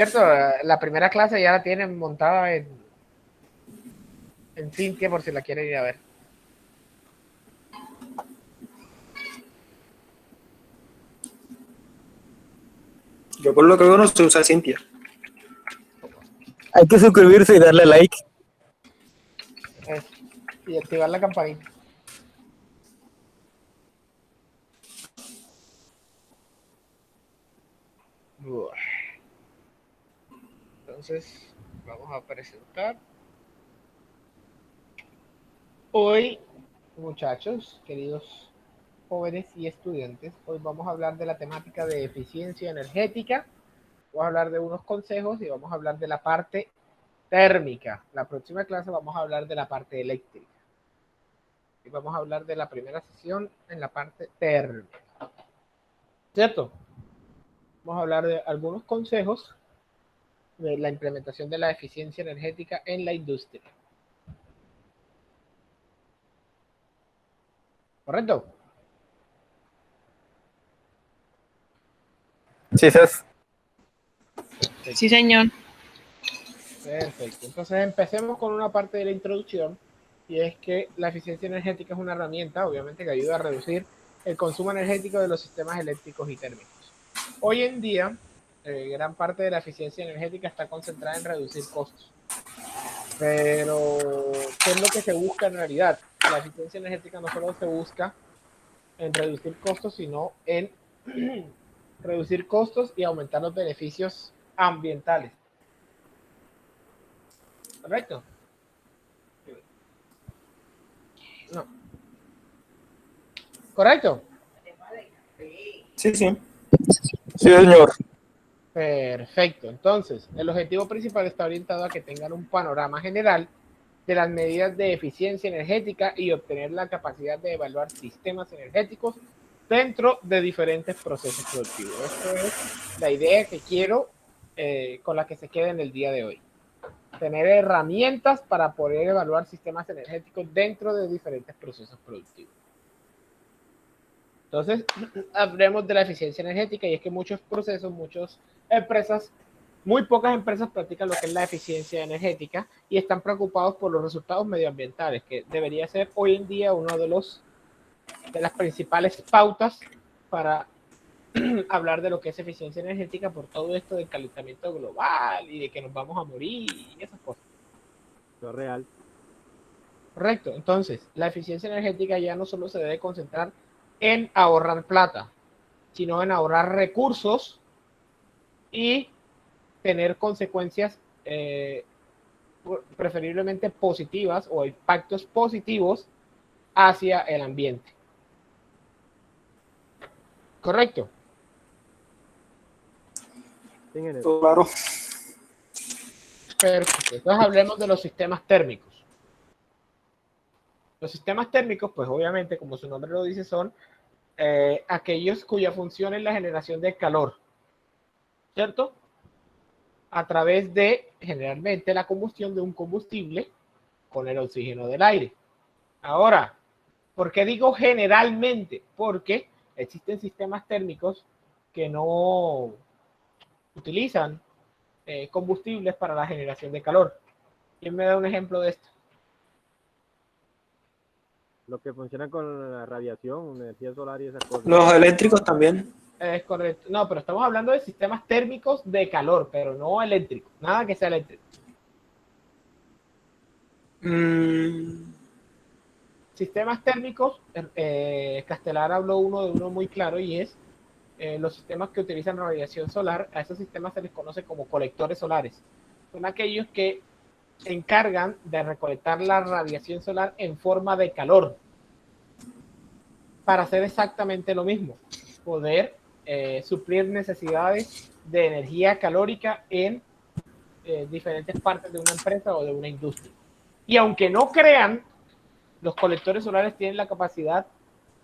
Cierto, la primera clase ya la tienen montada en Cintia por si la quieren ir a ver. Yo por lo que veo no se usa Cintia. Hay que suscribirse y darle like. Y activar la campanita. Entonces, vamos a presentar. Hoy, muchachos, queridos jóvenes y estudiantes, hoy vamos a hablar de la temática de eficiencia energética. Vamos a hablar de unos consejos y vamos a hablar de la parte térmica. La próxima clase vamos a hablar de la parte eléctrica. Y vamos a hablar de la primera sesión en la parte térmica. ¿Cierto? Vamos a hablar de algunos consejos de la implementación de la eficiencia energética en la industria. ¿Correcto? Sí, Cés. Sí, señor. Perfecto. Entonces empecemos con una parte de la introducción, y es que la eficiencia energética es una herramienta, obviamente, que ayuda a reducir el consumo energético de los sistemas eléctricos y térmicos. Hoy en día, gran parte de la eficiencia energética está concentrada en reducir costos. Pero, ¿qué es lo que se busca en realidad? La eficiencia energética no solo se busca en reducir costos, sino en reducir costos y aumentar los beneficios ambientales. ¿Correcto? No. ¿Correcto? Sí, sí. Sí, señor. Perfecto. Entonces, el objetivo principal está orientado a que tengan un panorama general de las medidas de eficiencia energética y obtener la capacidad de evaluar sistemas energéticos dentro de diferentes procesos productivos. Esto es la idea que quiero con la que se quede en el día de hoy. Tener herramientas para poder evaluar sistemas energéticos dentro de diferentes procesos productivos. Entonces, hablemos de la eficiencia energética, y es que muchos procesos, muchas empresas, muy pocas empresas practican lo que es la eficiencia energética y están preocupados por los resultados medioambientales, que debería ser hoy en día uno de las principales pautas para hablar de lo que es eficiencia energética, por todo esto del calentamiento global y de que nos vamos a morir y esas cosas. Lo real. Correcto. Entonces, la eficiencia energética ya no solo se debe concentrar en ahorrar plata, sino en ahorrar recursos y tener consecuencias preferiblemente positivas o impactos positivos hacia el ambiente. ¿Correcto? Claro. Perfecto. Entonces hablemos de los sistemas térmicos. Los sistemas térmicos, pues obviamente, como su nombre lo dice, son aquellos cuya función es la generación de calor, ¿cierto? A través de, generalmente, la combustión de un combustible con el oxígeno del aire. Ahora, ¿por qué digo generalmente? Porque existen sistemas térmicos que no utilizan combustibles para la generación de calor. ¿Quién me da un ejemplo de esto? Lo que funciona con la radiación, energía solar y esas cosas. Los eléctricos también. Es correcto. No, pero estamos hablando de sistemas térmicos de calor, pero no eléctricos. Nada que sea eléctrico. Sistemas térmicos, Castelar habló de uno muy claro, y es los sistemas que utilizan radiación solar. A esos sistemas se les conoce como colectores solares. Son aquellos que se encargan de recolectar la radiación solar en forma de calor para hacer exactamente lo mismo, poder suplir necesidades de energía calórica en diferentes partes de una empresa o de una industria. Y aunque no crean, los colectores solares tienen la capacidad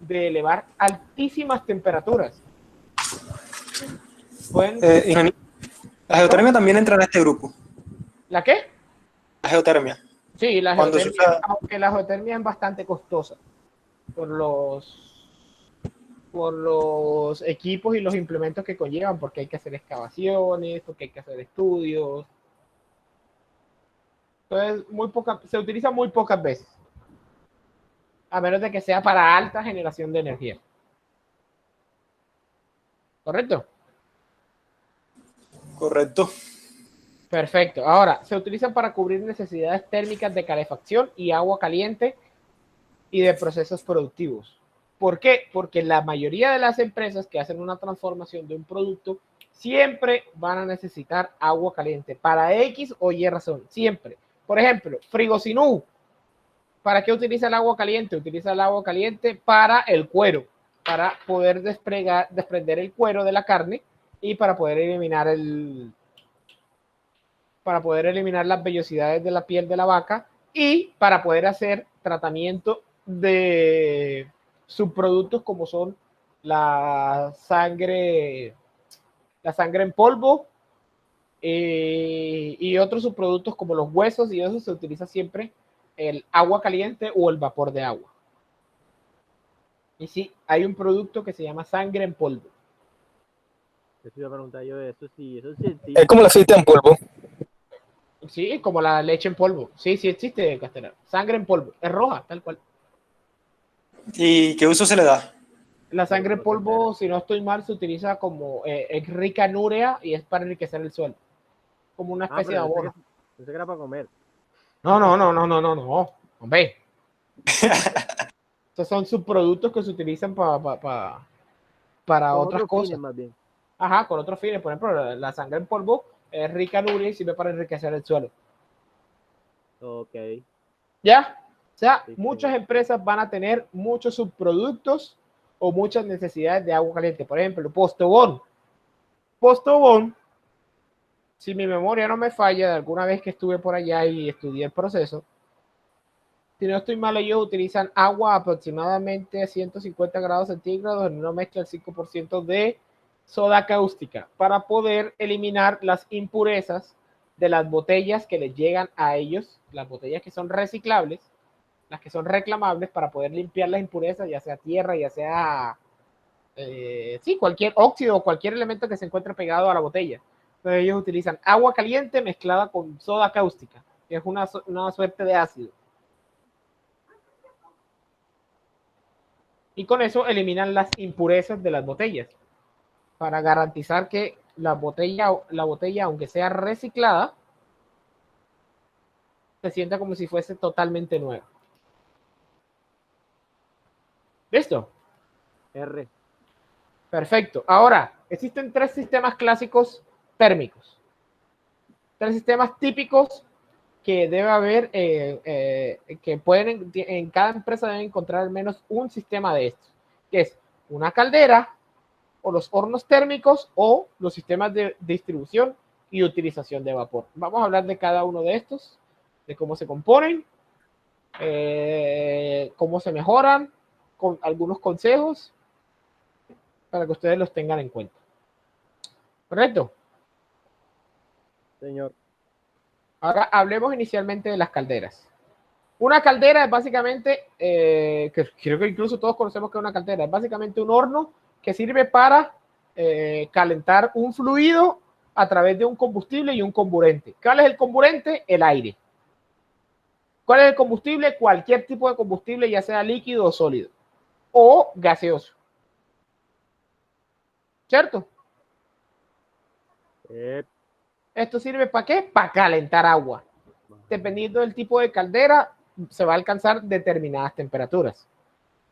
de elevar altísimas temperaturas. La geotermia también entra en este grupo. ¿La qué? La geotermia. Sí, la Cuando geotermia, aunque la geotermia es bastante costosa por por los equipos y los implementos que conllevan, porque hay que hacer excavaciones, porque hay que hacer estudios. Entonces, se utiliza muy pocas veces, a menos de que sea para alta generación de energía. ¿Correcto? Correcto. Perfecto. Ahora, se utilizan para cubrir necesidades térmicas de calefacción y agua caliente y de procesos productivos. ¿Por qué? Porque la mayoría de las empresas que hacen una transformación de un producto siempre van a necesitar agua caliente para X o Y razón, siempre. Por ejemplo, Frigosinú, ¿para qué utiliza el agua caliente? Utiliza el agua caliente para el cuero, para poder desprender el cuero de la carne y para poder eliminar las vellosidades de la piel de la vaca y para poder hacer tratamiento de subproductos como son la sangre en polvo y otros subproductos como los huesos, y eso se utiliza siempre el agua caliente o el vapor de agua. Y sí, hay un producto que se llama sangre en polvo. Eso iba a preguntar yo de eso, sí, eso sí existe. Es como el aceite en polvo. Sí, como la leche en polvo. Sí, sí existe, Castellano. Sangre en polvo. Es roja, tal cual. ¿Y qué uso se le da? La sangre en polvo, si no estoy mal, se utiliza como es rica en urea y es para enriquecer el suelo. Como una especie de abono. Pensé que era para comer. No. Hombre. Estos son subproductos que se utilizan para otras cosas. Fines, más bien. Ajá, con otros fines. Por ejemplo, la sangre en polvo es rica en urea y sirve para enriquecer el suelo. Ok. ¿Ya? O sea, Sí, muchas empresas van a tener muchos subproductos o muchas necesidades de agua caliente. Por ejemplo, Postobón. Postobón, si mi memoria no me falla, de alguna vez que estuve por allá y estudié el proceso, si no estoy mal, ellos utilizan agua aproximadamente a 150 grados centígrados en una mezcla del 5% de soda cáustica para poder eliminar las impurezas de las botellas que les llegan a ellos, las botellas que son reciclables, las que son reclamables, para poder limpiar las impurezas, ya sea tierra, ya sea cualquier óxido o cualquier elemento que se encuentre pegado a la botella. Entonces ellos utilizan agua caliente mezclada con soda cáustica, que es una suerte de ácido. Y con eso eliminan las impurezas de las botellas para garantizar que la botella, aunque sea reciclada, se sienta como si fuese totalmente nueva. ¿Listo? R. Perfecto. Ahora, existen 3 sistemas clásicos térmicos. 3 sistemas típicos que debe haber, que pueden, en cada empresa deben encontrar al menos un sistema de estos, que es una caldera, o los hornos térmicos, o los sistemas de distribución y utilización de vapor. Vamos a hablar de cada uno de estos, de cómo se componen, cómo se mejoran, con algunos consejos para que ustedes los tengan en cuenta. ¿Correcto? Señor. Ahora hablemos inicialmente de las calderas. Una caldera es básicamente, que creo que incluso todos conocemos que es una caldera, es básicamente un horno que sirve para calentar un fluido a través de un combustible y un comburente. ¿Cuál es el comburente? El aire. ¿Cuál es el combustible? Cualquier tipo de combustible, ya sea líquido o sólido, o gaseoso. ¿Cierto? ¿Esto sirve para qué? Para calentar agua. Dependiendo del tipo de caldera, se va a alcanzar determinadas temperaturas.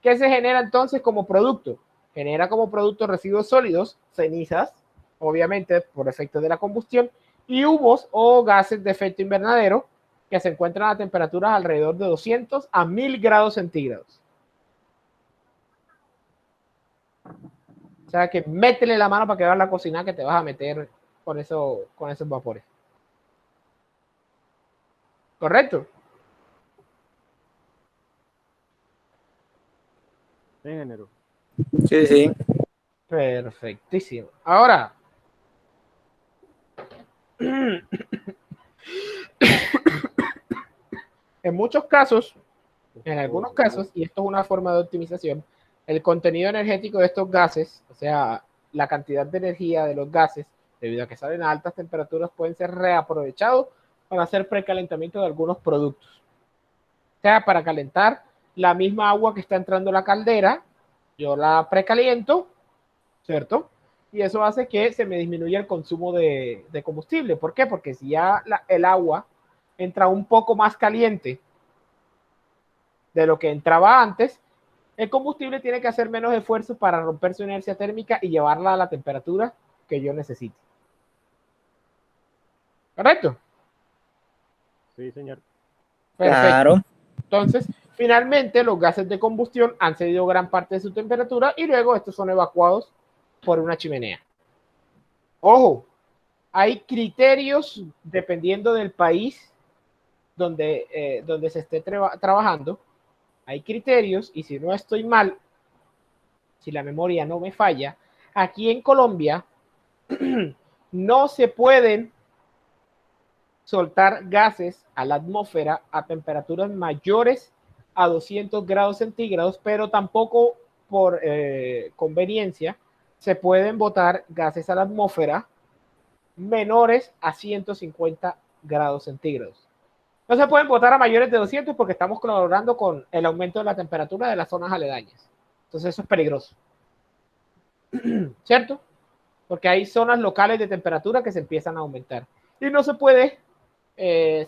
¿Qué se genera entonces como producto? Genera como producto residuos sólidos, cenizas, obviamente por efecto de la combustión, y humos o gases de efecto invernadero que se encuentran a temperaturas alrededor de 200 a 1000 grados centígrados. O sea que métele la mano para que veas la cocina que te vas a meter con esos vapores. ¿Correcto? En género. Sí, sí. Perfectísimo. Ahora, en muchos casos, en algunos casos, y esto es una forma de optimización, el contenido energético de estos gases, o sea, la cantidad de energía de los gases, debido a que salen a altas temperaturas, pueden ser reaprovechados para hacer precalentamiento de algunos productos. O sea, para calentar la misma agua que está entrando a la caldera, yo la precaliento, ¿cierto? Y eso hace que se me disminuya el consumo de combustible. ¿Por qué? Porque si ya el agua entra un poco más caliente de lo que entraba antes, el combustible tiene que hacer menos esfuerzo para romper su inercia térmica y llevarla a la temperatura que yo necesite. ¿Correcto? Sí, señor. Perfecto. Claro. Entonces, finalmente, los gases de combustión han cedido gran parte de su temperatura y luego estos son evacuados por una chimenea. Ojo, hay criterios dependiendo del país donde se esté trabajando. Hay criterios, y si no estoy mal, si la memoria no me falla, aquí en Colombia no se pueden soltar gases a la atmósfera a temperaturas mayores a 200 grados centígrados, pero tampoco por conveniencia se pueden botar gases a la atmósfera menores a 150 grados centígrados. No se pueden botar a mayores de 200 porque estamos colaborando con el aumento de la temperatura de las zonas aledañas. Entonces eso es peligroso. ¿Cierto? Porque hay zonas locales de temperatura que se empiezan a aumentar. Y no se puede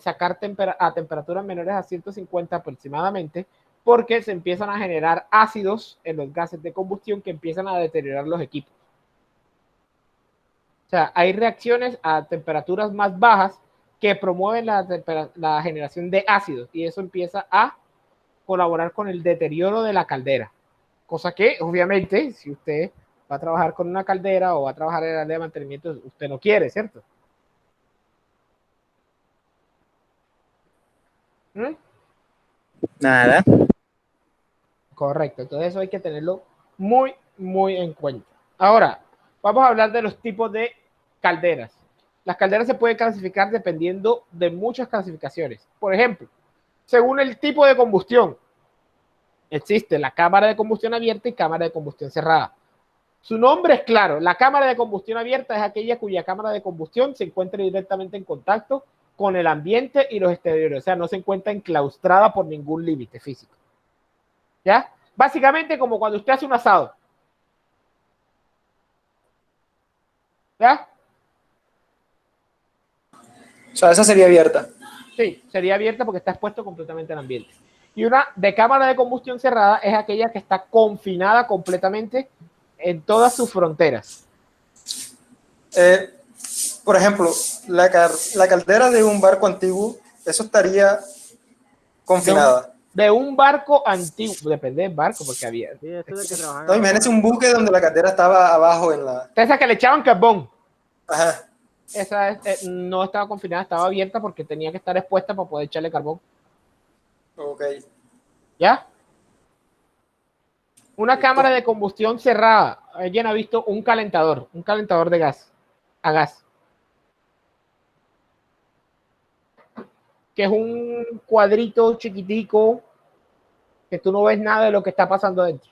sacar a temperaturas menores a 150 aproximadamente porque se empiezan a generar ácidos en los gases de combustión que empiezan a deteriorar los equipos. O sea, hay reacciones a temperaturas más bajas que promueven la generación de ácidos y eso empieza a colaborar con el deterioro de la caldera. Cosa que, obviamente, si usted va a trabajar con una caldera o va a trabajar en el área de mantenimiento, usted no quiere, ¿cierto? ¿Mm? Nada. Correcto, entonces eso hay que tenerlo muy, muy en cuenta. Ahora, vamos a hablar de los tipos de calderas. Las calderas se pueden clasificar dependiendo de muchas clasificaciones. Por ejemplo, según el tipo de combustión, existe la cámara de combustión abierta y cámara de combustión cerrada. Su nombre es claro, la cámara de combustión abierta es aquella cuya cámara de combustión se encuentra directamente en contacto con el ambiente y los exteriores, o sea, no se encuentra enclaustrada por ningún límite físico. ¿Ya? Básicamente como cuando usted hace un asado. ¿Ya? O sea, esa sería abierta. Sí, sería abierta porque está expuesto completamente al ambiente. Y una de cámara de combustión cerrada es aquella que está confinada completamente en todas sus fronteras. Por ejemplo, la caldera de un barco antiguo, eso estaría confinada. De un barco antiguo, depende del barco, porque había. Sí, eso de que trabajan. No, imagínense un buque donde la caldera estaba abajo en la... Esa que le echaban carbón. Ajá. Esa no estaba confinada, estaba abierta porque tenía que estar expuesta para poder echarle carbón. Ok. ¿Ya? Una cámara de combustión cerrada. Alguien ha visto un calentador de gas, a gas. Que es un cuadrito chiquitico que tú no ves nada de lo que está pasando dentro.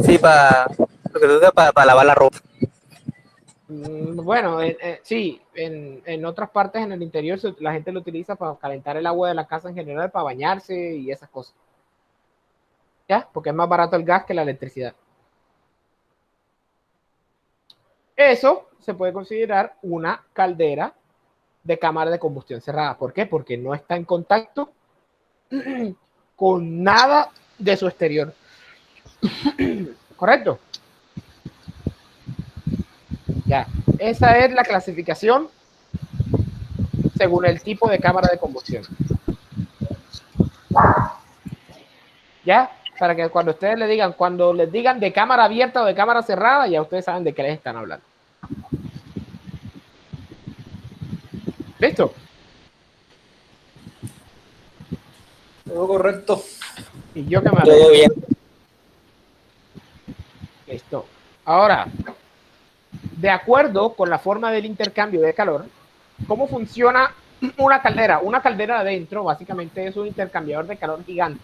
Sí, para lavar la ropa. Bueno, sí, en otras partes en el interior la gente lo utiliza para calentar el agua de la casa en general, para bañarse y esas cosas. ¿Ya? Porque es más barato el gas que la electricidad. Eso se puede considerar una caldera de cámara de combustión cerrada. ¿Por qué? Porque no está en contacto con nada de su exterior. ¿Correcto? Ya. Esa es la clasificación según el tipo de cámara de combustión. ¿Ya? Para que cuando ustedes cuando les digan de cámara abierta o de cámara cerrada, ya ustedes saben de qué les están hablando. ¿Listo? Todo correcto. Y yo que me Todo bien. Listo. Ahora, de acuerdo con la forma del intercambio de calor, ¿cómo funciona una caldera? Una caldera adentro básicamente es un intercambiador de calor gigante.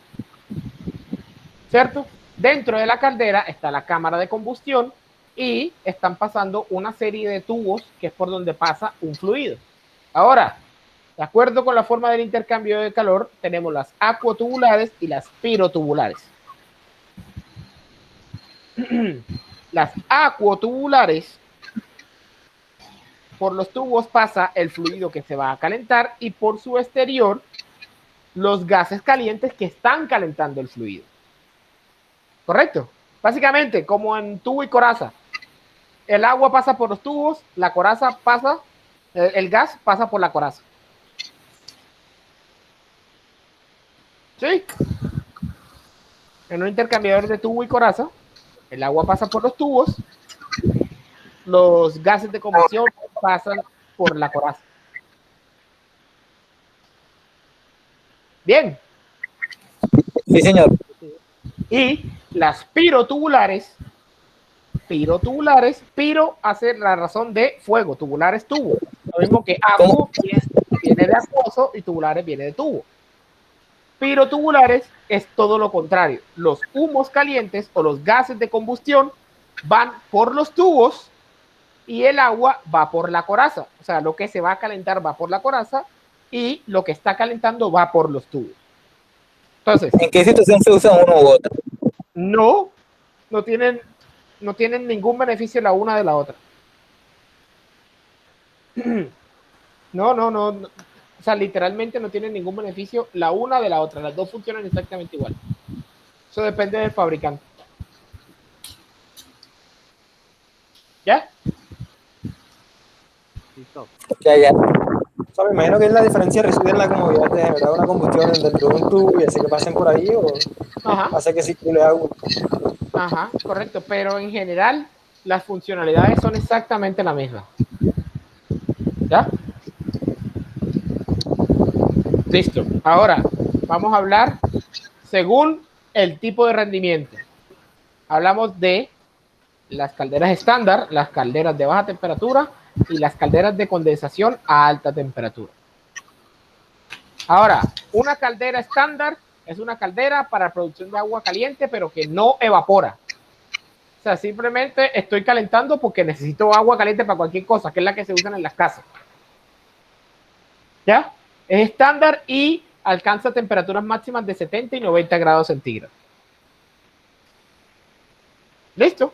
¿Cierto? Dentro de la caldera está la cámara de combustión y están pasando una serie de tubos que es por donde pasa un fluido. Ahora, de acuerdo con la forma del intercambio de calor, tenemos las acuotubulares y las pirotubulares. Las acuotubulares, por los tubos pasa el fluido que se va a calentar y por su exterior los gases calientes que están calentando el fluido. ¿Correcto? Básicamente, como en tubo y coraza. El agua pasa por los tubos, la coraza pasa, el gas pasa por la coraza. ¿Sí? En un intercambiador de tubo y coraza, el agua pasa por los tubos, los gases de combustión pasan por la coraza. Bien. Sí, señor. Y las pirotubulares, piro hace la razón de fuego, tubulares tubo. Lo mismo que acuo viene de acuoso y tubulares viene de tubo. Pirotubulares es todo lo contrario. Los humos calientes o los gases de combustión van por los tubos y el agua va por la coraza. O sea, lo que se va a calentar va por la coraza y lo que está calentando va por los tubos. Entonces, ¿En qué situación se usa uno u otro? no tienen ningún beneficio la una de la otra. No. O sea, literalmente no tienen ningún beneficio la una de la otra. Las dos funcionan exactamente igual. Eso depende del fabricante. ¿Ya? Listo. Ya. O sea, me imagino que la diferencia reside en la comodidad de generar una combustión dentro de un tubo y así que pasen por ahí o Ajá. hace que circule agua. Ajá, correcto. Pero en general, las funcionalidades son exactamente la misma. ¿Ya? Listo. Ahora, vamos a hablar según el tipo de rendimiento. Hablamos de las calderas estándar, las calderas de baja temperatura y las calderas de condensación a alta temperatura. Ahora, una caldera estándar es una caldera para producción de agua caliente, pero que no evapora. O sea, simplemente estoy calentando porque necesito agua caliente para cualquier cosa, que es la que se usan en las casas. ¿Ya? Es estándar y alcanza temperaturas máximas de 70 y 90 grados centígrados. ¿Listo?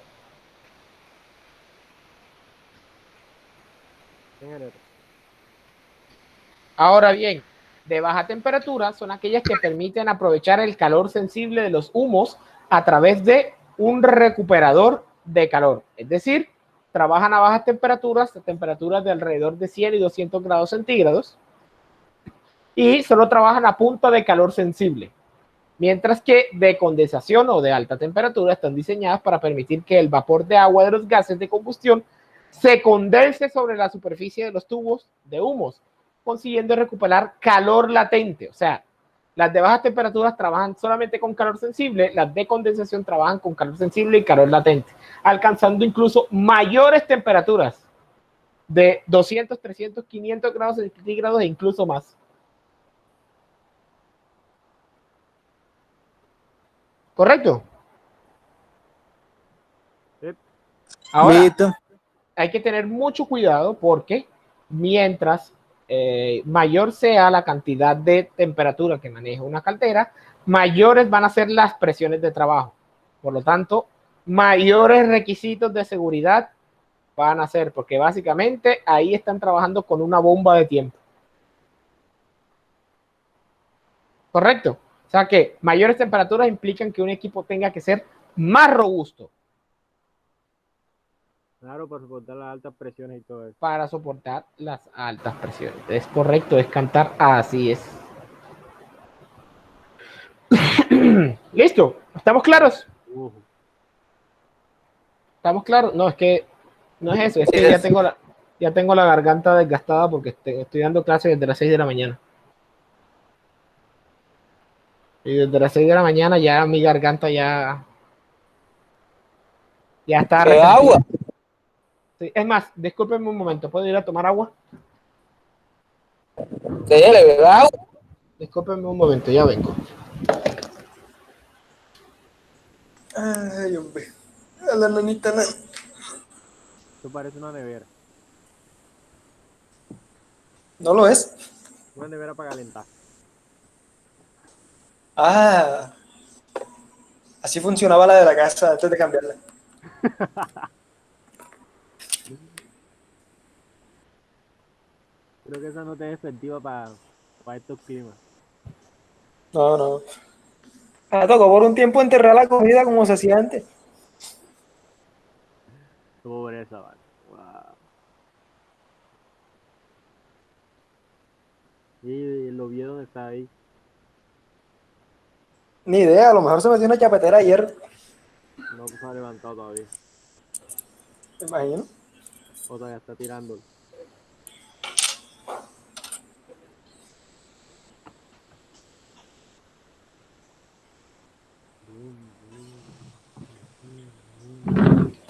Ahora bien, de baja temperatura son aquellas que permiten aprovechar el calor sensible de los humos a través de un recuperador de calor. Es decir, trabajan a bajas temperaturas, temperaturas de alrededor de 100 y 200 grados centígrados, y solo trabajan a punta de calor sensible. Mientras que de condensación o de alta temperatura están diseñadas para permitir que el vapor de agua de los gases de combustión se condense sobre la superficie de los tubos de humos, consiguiendo recuperar calor latente. O sea, las de bajas temperaturas trabajan solamente con calor sensible, las de condensación trabajan con calor sensible y calor latente, alcanzando incluso mayores temperaturas de 200, 300, 500 grados centígrados e incluso más. ¿Correcto? Ahora, Listo. hay que tener mucho cuidado porque mientras mayor sea la cantidad de temperatura que maneja una caldera, mayores van a ser las presiones de trabajo. Por lo tanto, mayores requisitos de seguridad van a ser, porque básicamente ahí están trabajando con una bomba de tiempo. ¿Correcto? O sea que mayores temperaturas implican que un equipo tenga que ser más robusto. Claro, para soportar las altas presiones y todo eso. Para soportar las altas presiones. Es correcto, es cantar, así es. ¿Listo? ¿Estamos claros? ¿Estamos claros? No, es que no es eso, es que ya tengo la garganta desgastada porque estoy dando clases desde las 6 de la mañana. Y desde las 6 de la mañana ya mi garganta ya está ¿Qué resentida. agua? Sí, es más, discúlpenme un momento, ¿puedo ir a tomar agua? ¿Qué le bebe agua? Discúlpenme un momento, ya vengo. Ay, hombre. A la nanita, Esto parece una nevera. no lo es. Una nevera para calentar. Ah, así funcionaba la de la casa antes de cambiarla. Creo que esa no te es efectiva para estos climas. No, no. Ah, tocó por un tiempo enterrar la comida como se hacía antes. Pobreza, vale. Wow. Y el Oviedo está ahí. Ni idea, a lo mejor se metió una chapetera ayer, No se ha levantado todavía. me imagino. O todavía está tirándolo.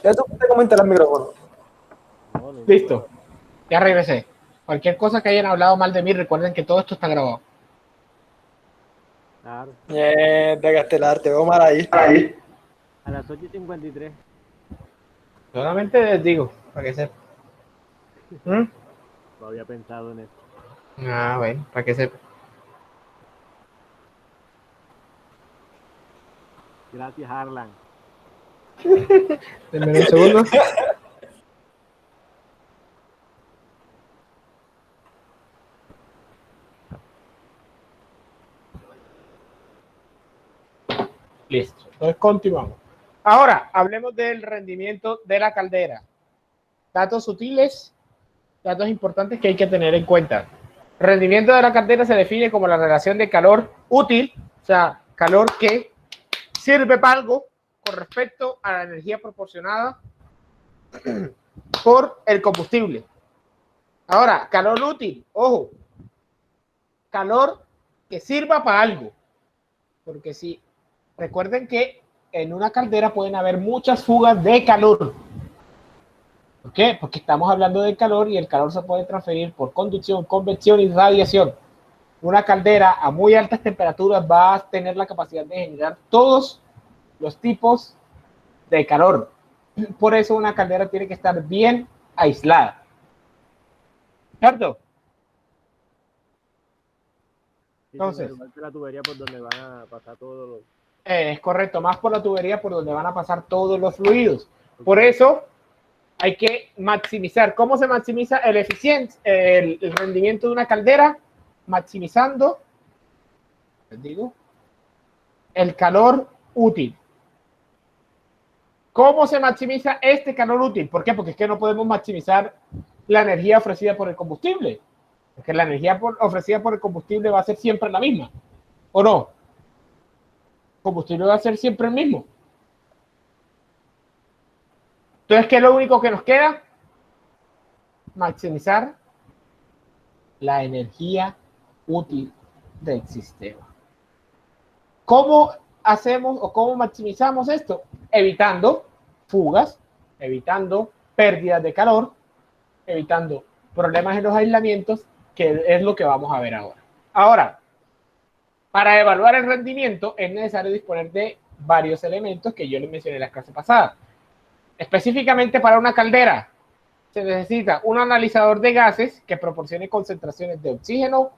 Ya tú te comentar el micrófono. No, no Listo, importa. ya regresé. Cualquier cosa que hayan hablado mal de mí, recuerden que todo esto está grabado. Claro. Mierda, Gastelar, te veo mal ahí. A las 8:53. Solamente les digo, para que sepan. ¿Mm? No había pensado en eso. Ah, bueno, para que sepan. Gracias, Harlan. Denme un segundo. Listo. Entonces continuamos. Ahora, hablemos del rendimiento de la caldera. Datos sutiles, datos importantes que hay que tener en cuenta. El rendimiento de la caldera se define como la relación de calor útil, o sea, calor que sirve para algo con respecto a la energía proporcionada por el combustible. Ahora, calor útil, ojo, calor que sirva para algo, porque si recuerden que en una caldera pueden haber muchas fugas de calor. ¿Por qué? Porque estamos hablando de calor y el calor se puede transferir por conducción, convección y radiación. Una caldera a muy altas temperaturas va a tener la capacidad de generar todos los tipos de calor. Por eso una caldera tiene que estar bien aislada. ¿Cierto? Sí, señor. Entonces, Igual que la tubería por donde van a pasar todos los. es correcto, más por la tubería por donde van a pasar todos los fluidos. Por eso hay que maximizar. ¿Cómo se maximiza el eficiencia, el rendimiento de una caldera? Maximizando, les digo, el calor útil. ¿Cómo se maximiza este calor útil? ¿Por qué? Porque es que no podemos maximizar la energía ofrecida por el combustible. Porque la energía ofrecida por el combustible va a ser siempre la misma. ¿O no? El combustible va a ser siempre el mismo. Entonces, ¿qué es lo único que nos queda? Maximizar la energía útil del sistema. ¿Cómo hacemos o cómo maximizamos esto? Evitando fugas, evitando pérdidas de calor, evitando problemas en los aislamientos, que es lo que vamos a ver ahora. Ahora, para evaluar el rendimiento es necesario disponer de varios elementos que yo les mencioné en la clase pasada. Específicamente para una caldera, se necesita un analizador de gases que proporcione concentraciones de oxígeno,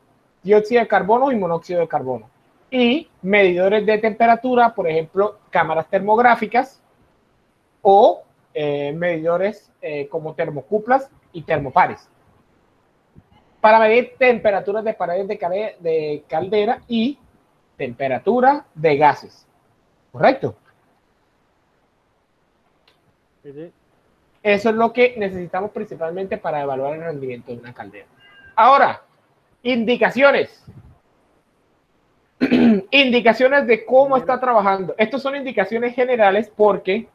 dióxido de carbono y monóxido de carbono. Y medidores de temperatura, por ejemplo, cámaras termográficas o medidores como termocuplas y termopares. Para medir temperaturas de paredes de caldera y temperatura de gases. ¿Correcto? Sí, sí. Eso es lo que necesitamos principalmente para evaluar el rendimiento de una caldera. Ahora, indicaciones. Indicaciones de cómo está trabajando. Estas son indicaciones generales porque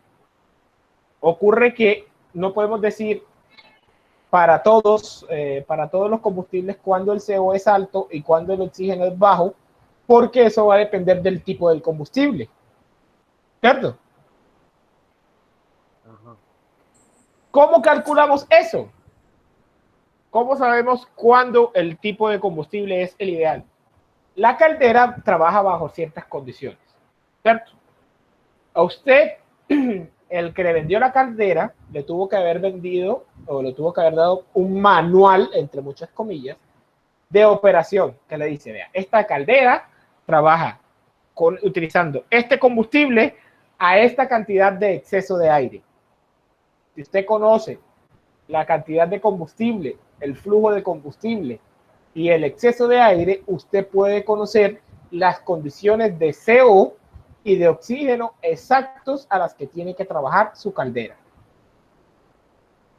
ocurre que no podemos decir para todos los combustibles cuando el CO es alto y cuando el oxígeno es bajo, porque eso va a depender del tipo del combustible. ¿Cierto? Ajá. ¿Cómo calculamos eso? ¿Cómo sabemos cuándo el tipo de combustible es el ideal? La caldera trabaja bajo ciertas condiciones, ¿cierto? A usted, el que le vendió la caldera, le tuvo que haber vendido o le tuvo que haber dado un manual, entre muchas comillas, de operación que le dice, vea, esta caldera trabaja utilizando este combustible a esta cantidad de exceso de aire. Si usted conoce la cantidad de combustible, el flujo de combustible y el exceso de aire, usted puede conocer las condiciones de CO y de oxígeno exactos a las que tiene que trabajar su caldera.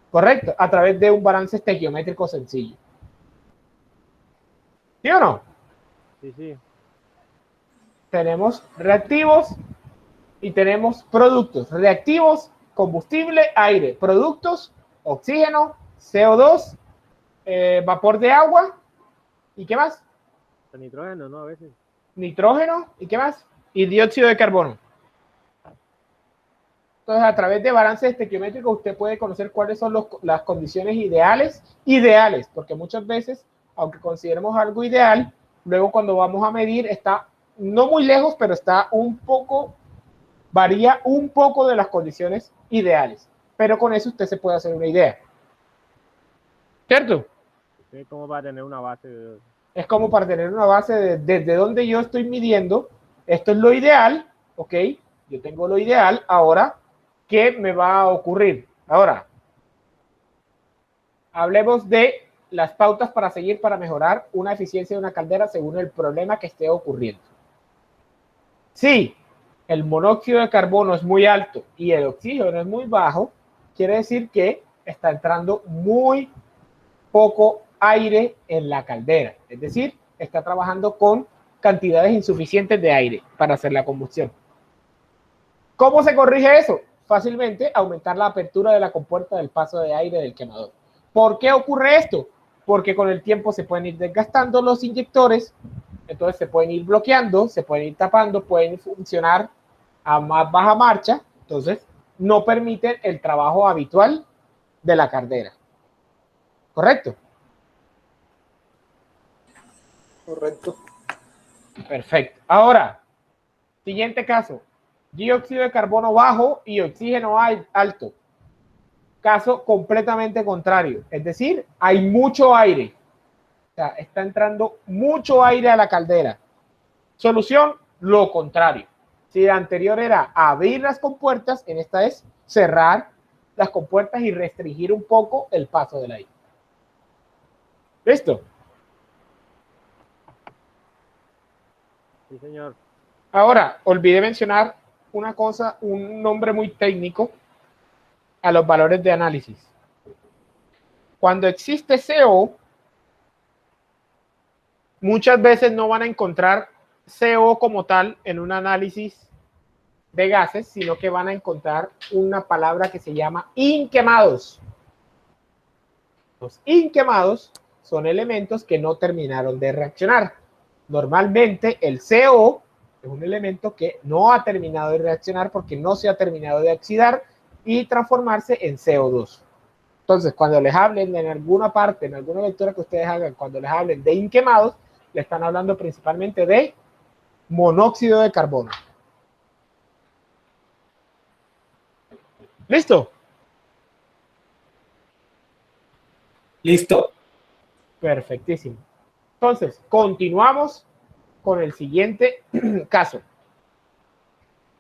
¿Correcto? A través de un balance estequiométrico sencillo. ¿Sí o no? Sí, sí. Tenemos reactivos y tenemos productos. Reactivos, combustible, aire. Productos, oxígeno, CO2, vapor de agua. ¿Y qué más? El nitrógeno, ¿no? A veces. Nitrógeno. ¿Y qué más? Y dióxido de carbono. Entonces, a través de balance estequiométrico, usted puede conocer cuáles son las condiciones ideales, porque muchas veces, aunque consideremos algo ideal, luego cuando vamos a medir está no muy lejos, pero está un poco, varía un poco de las condiciones ideales. Pero con eso usted se puede hacer una idea. ¿Cierto? Sí, como para tener una base. Es como para tener una base desde donde yo estoy midiendo. Esto es lo ideal, ¿ok? Yo tengo lo ideal. Ahora, ¿qué me va a ocurrir? Ahora, hablemos de las pautas para seguir para mejorar una eficiencia de una caldera según el problema que esté ocurriendo. Si el monóxido de carbono es muy alto y el oxígeno es muy bajo, quiere decir que está entrando muy poco aire en la caldera. Es decir, está trabajando con cantidades insuficientes de aire para hacer la combustión. ¿Cómo se corrige eso? Fácilmente aumentar la apertura de la compuerta del paso de aire del quemador. ¿Por qué ocurre esto? Porque con el tiempo se pueden ir desgastando los inyectores, entonces se pueden ir bloqueando, se pueden ir tapando, pueden funcionar a más baja marcha, entonces no permiten el trabajo habitual de la caldera. ¿Correcto? Correcto. Perfecto. Ahora, siguiente caso. Dióxido de carbono bajo y oxígeno alto. Caso completamente contrario. Es decir, hay mucho aire. O sea, está entrando mucho aire a la caldera. Solución, lo contrario. Si la anterior era abrir las compuertas, en esta es cerrar las compuertas y restringir un poco el paso del aire. ¿Listo? Sí, señor. Ahora, olvidé mencionar una cosa, un nombre muy técnico a los valores de análisis. Cuando existe CO, muchas veces no van a encontrar CO como tal en un análisis de gases, sino que van a encontrar una palabra que se llama inquemados. Los inquemados son elementos que no terminaron de reaccionar. Normalmente el CO es un elemento que no ha terminado de reaccionar porque no se ha terminado de oxidar y transformarse en CO2. Entonces, cuando les hablen en alguna parte, en alguna lectura que ustedes hagan, cuando les hablen de inquemados, le están hablando principalmente de monóxido de carbono. ¿Listo? Listo. Perfectísimo. Entonces, continuamos con el siguiente caso.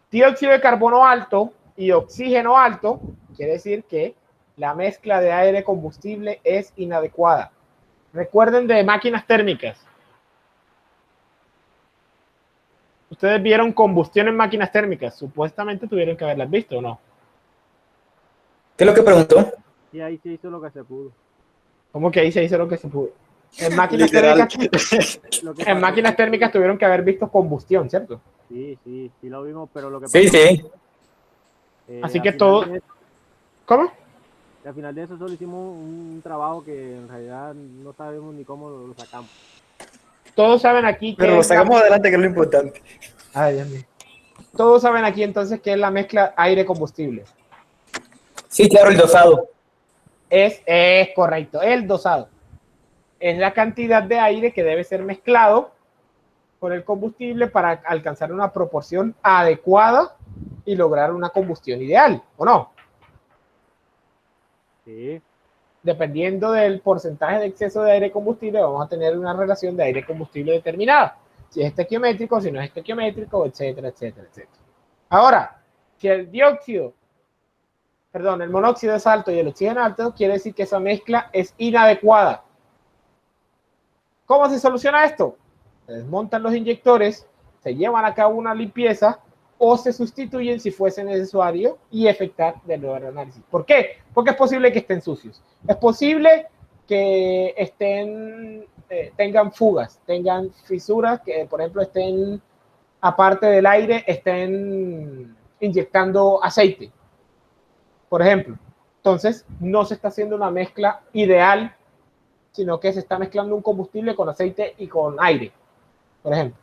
Dióxido de carbono alto y oxígeno alto, quiere decir que la mezcla de aire combustible es inadecuada. Recuerden de máquinas térmicas. Ustedes vieron combustión en máquinas térmicas. Supuestamente tuvieron que haberlas visto, ¿o no? ¿Qué es lo que preguntó? Y ahí se hizo lo que se pudo. ¿Cómo que ahí se hizo lo que se pudo? En máquinas Literal. térmicas, Lo que en pasó máquinas fue térmicas tuvieron que haber visto combustión, ¿cierto? Sí, sí, sí lo vimos, pero lo que Sí, pasó sí. Así al que final todo- de eso- ¿Cómo? al final de eso solo hicimos un trabajo que en realidad no sabemos ni cómo lo sacamos. Todos saben aquí Pero que lo es la... sacamos adelante, que es lo importante. Ay, Dios mío. Todos saben aquí entonces que es la mezcla aire-combustible. Sí, claro, el dosado. Es correcto, el dosado. Es la cantidad de aire que debe ser mezclado con el combustible para alcanzar una proporción adecuada y lograr una combustión ideal, ¿o no? Sí. Dependiendo del porcentaje de exceso de aire combustible, vamos a tener una relación de aire combustible determinada. Si es estequiométrico, si no es estequiométrico, etcétera, etcétera, etcétera. Ahora, si el monóxido es alto y el oxígeno alto, quiere decir que esa mezcla es inadecuada. ¿Cómo se soluciona esto? Se desmontan los inyectores, se llevan a cabo una limpieza o se sustituyen si fuese necesario y efectuar de nuevo el análisis. ¿Por qué? Porque es posible que estén sucios. Es posible que tengan fugas, tengan fisuras, que por ejemplo estén, aparte del aire, estén inyectando aceite, por ejemplo. Entonces, no se está haciendo una mezcla ideal, sino que se está mezclando un combustible con aceite y con aire, por ejemplo.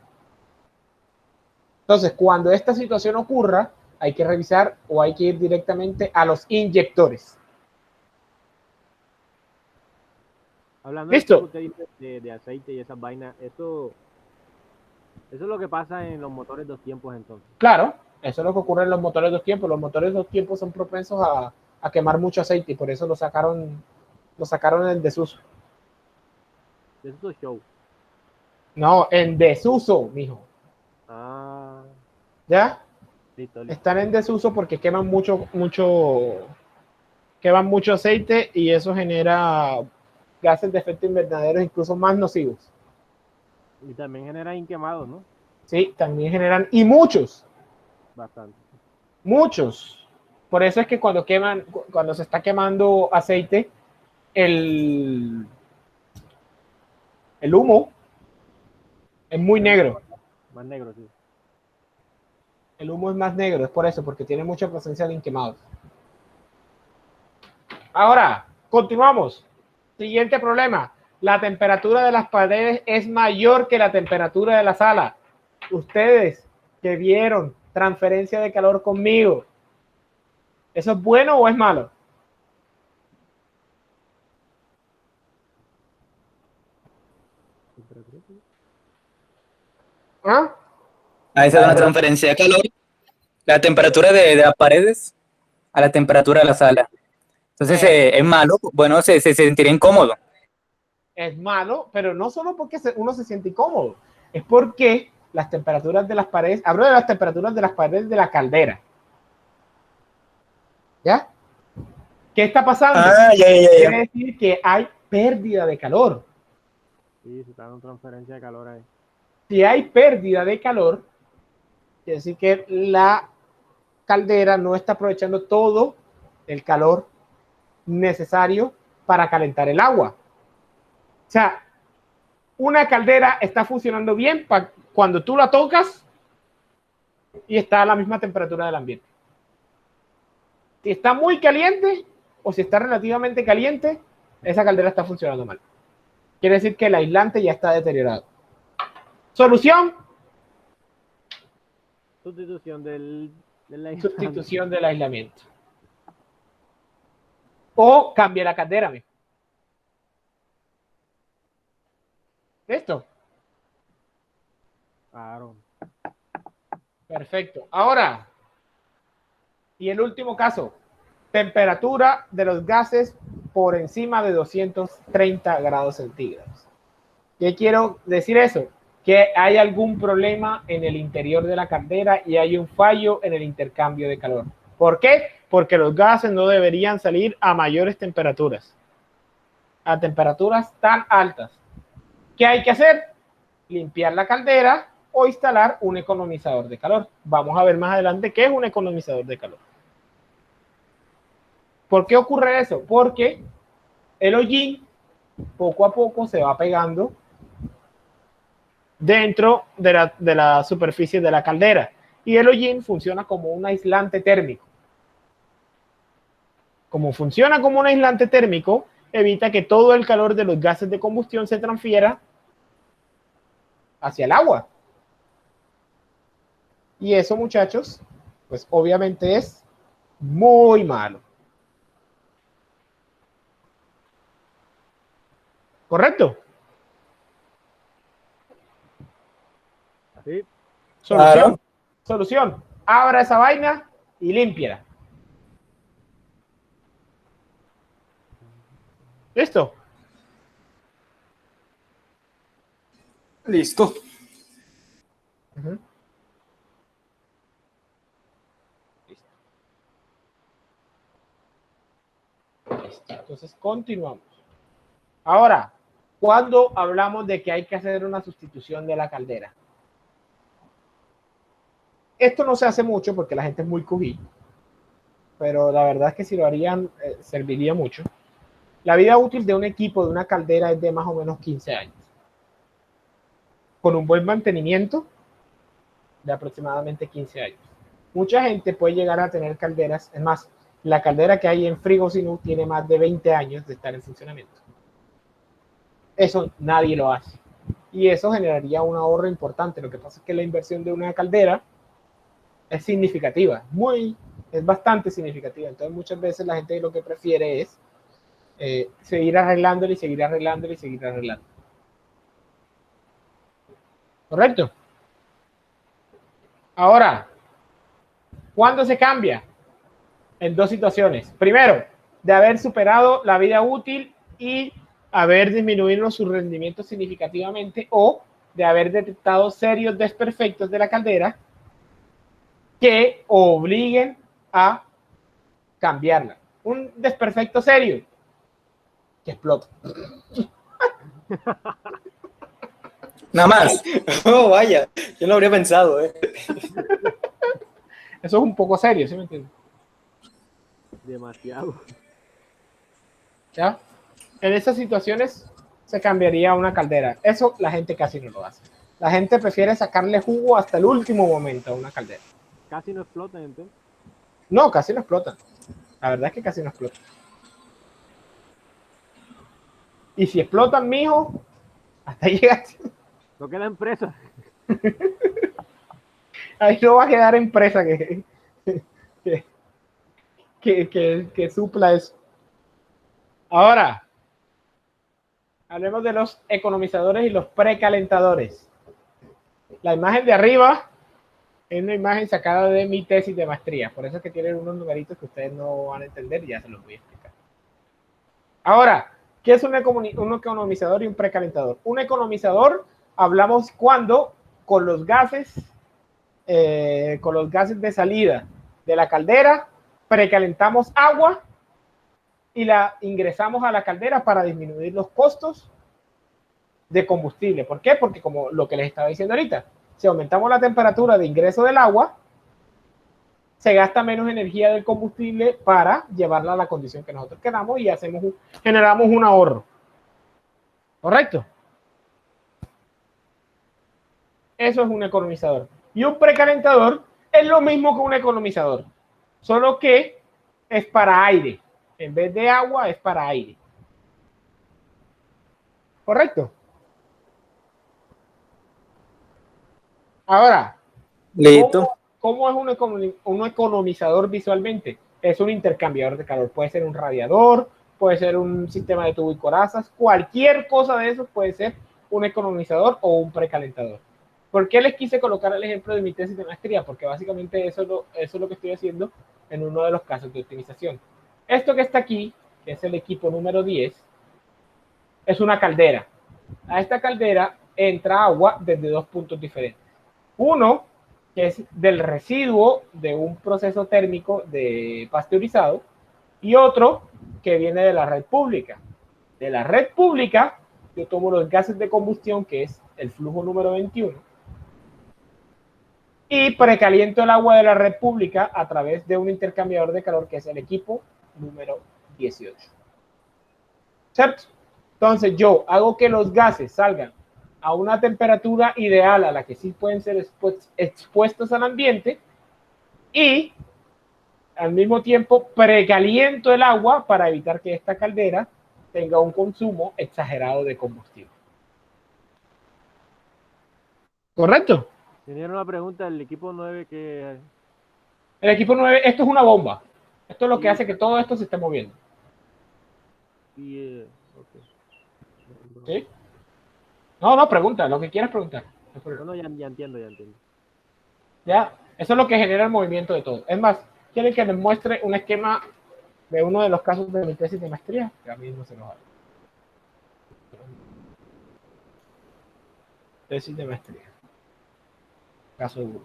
Entonces, cuando esta situación ocurra, hay que revisar o hay que ir directamente a los inyectores. Hablando ¿Listo? de esto que usted dice de aceite y esas vainas, eso es lo que pasa en los motores dos tiempos entonces. Claro, eso es lo que ocurre en los motores dos tiempos. Los motores dos tiempos son propensos a quemar mucho aceite y por eso lo sacaron en desuso. Eso es show. No, en desuso, mijo. Ah, ¿Ya? listo, listo. Están en desuso porque queman mucho aceite y eso genera gases de efecto invernadero incluso más nocivos. Y también genera inquemados, ¿no? Sí, también generan, y muchos. Bastante. Muchos. Por eso es que cuando se está quemando aceite, el humo es muy negro. Más negro, sí. El humo es más negro, es por eso, porque tiene mucha presencia de inquemados. Ahora, continuamos. Siguiente problema. La temperatura de las paredes es mayor que la temperatura de la sala. Ustedes que vieron transferencia de calor conmigo, ¿eso es bueno o es malo? ¿Ah? Ahí se da una transferencia de calor, la temperatura de las paredes a la temperatura de la sala. Entonces es malo, bueno, se sentiría incómodo. Es malo, pero no solo porque uno se siente incómodo, es porque las temperaturas de las paredes, hablo de las temperaturas de las paredes de la caldera. ¿Ya? ¿Qué está pasando? Ya. Quiere decir que hay pérdida de calor. Sí, se está dando transferencia de calor ahí. Si hay pérdida de calor, quiere decir que la caldera no está aprovechando todo el calor necesario para calentar el agua. O sea, una caldera está funcionando bien cuando tú la tocas y está a la misma temperatura del ambiente. Si está muy caliente o si está relativamente caliente, esa caldera está funcionando mal. Quiere decir que el aislante ya está deteriorado. Solución: Sustitución del aislante. sustitución del aislamiento. O cambie la caldera. ¿Listo? Claro. Perfecto. Ahora, y el último caso, temperatura de los gases por encima de 230 grados centígrados. ¿Qué quiero decir eso? Que hay algún problema en el interior de la caldera y hay un fallo en el intercambio de calor. ¿Por qué? Porque los gases no deberían salir a mayores temperaturas, a temperaturas tan altas. ¿Qué hay que hacer? Limpiar la caldera o instalar un economizador de calor. Vamos a ver más adelante qué es un economizador de calor. ¿Por qué ocurre eso? Porque el hollín poco a poco se va pegando dentro de la superficie de la caldera y el hollín funciona como un aislante térmico. Como funciona como un aislante térmico, evita que todo el calor de los gases de combustión se transfiera hacia el agua. Y eso, muchachos, pues obviamente es muy malo. ¿Correcto? Sí. Solución. Claro. Solución. Abra esa vaina y límpiala. ¿Listo? Listo. Ujú. Listo. Entonces continuamos. Ahora, ¿cuándo hablamos de que hay que hacer una sustitución de la caldera? Esto no se hace mucho porque la gente es muy cují, pero la verdad es que si lo harían, serviría mucho. La vida útil de un equipo, de una caldera, es de más o menos 15 años. Con un buen mantenimiento, de aproximadamente 15 años. Mucha gente puede llegar a tener calderas, es más, la caldera que hay en Frigo Sinú tiene más de 20 años de estar en funcionamiento. Eso nadie lo hace. Y eso generaría un ahorro importante. Lo que pasa es que la inversión de una caldera es significativa, es bastante significativa. Entonces muchas veces la gente lo que prefiere es seguir arreglándole y seguir arreglándole y seguir arreglando. ¿Correcto? Ahora, ¿cuándo se cambia? En dos situaciones. Primero, de haber superado la vida útil y haber disminuido su rendimiento significativamente, o de haber detectado serios desperfectos de la caldera que obliguen a cambiarla. Un desperfecto serio que explota. Nada más. Oh, vaya, yo no habría pensado, Eso es un poco serio, ¿sí me entiendes? Demasiado. ¿Ya? En esas situaciones se cambiaría a una caldera. Eso la gente casi no lo hace. La gente prefiere sacarle jugo hasta el último momento a una caldera. Casi no explotan entonces. No, casi no explotan. La verdad es que casi no explotan. Y si explotan, mijo, hasta ahí llegaste. No queda empresa. Ahí no va a quedar empresa que supla eso. Ahora, hablemos de los economizadores y los precalentadores. La imagen de arriba es una imagen sacada de mi tesis de maestría. Por eso es que tienen unos numeritos que ustedes no van a entender y ya se los voy a explicar. Ahora, ¿qué es un economizador y un precalentador? Un economizador, hablamos cuando con los gases de salida de la caldera precalentamos agua y la ingresamos a la caldera para disminuir los costos de combustible. ¿Por qué? Porque como lo que les estaba diciendo ahorita, si aumentamos la temperatura de ingreso del agua, se gasta menos energía del combustible para llevarla a la condición que nosotros queramos y generamos un ahorro. ¿Correcto? Eso es un economizador. Y un precalentador es lo mismo que un economizador, solo que es para aire. En vez de agua, es para aire. ¿Correcto? Ahora, Listo. ¿cómo es un economizador visualmente? Es un intercambiador de calor. Puede ser un radiador, puede ser un sistema de tubo y corazas. Cualquier cosa de eso puede ser un economizador o un precalentador. ¿Por qué les quise colocar el ejemplo de mi tesis de maestría? Porque básicamente eso es lo que estoy haciendo en uno de los casos de optimización. Esto que está aquí, que es el equipo número 10, es una caldera. A esta caldera entra agua desde dos puntos diferentes. Uno, que es del residuo de un proceso térmico de pasteurizado, y otro que viene de la red pública. De la red pública, yo tomo los gases de combustión, que es el flujo número 21, y precaliento el agua de la red pública a través de un intercambiador de calor, que es el equipo número 18. ¿Cierto? Entonces yo hago que los gases salgan a una temperatura ideal a la que sí pueden ser expuestos al ambiente, y al mismo tiempo precaliento el agua para evitar que esta caldera tenga un consumo exagerado de combustible. ¿Correcto? Tenían una pregunta del equipo 9 que... El equipo 9, esto es una bomba. Esto es lo que hace que todo esto se esté moviendo. Y, okay. ¿Sí? No, pregunta, lo que quieras preguntar. No, ya entiendo. ¿Ya? Eso es lo que genera el movimiento de todo. Es más, quieren que les muestre un esquema de uno de los casos de mi tesis de maestría, que a mí no se nos haga. Tesis de maestría. Caso 1.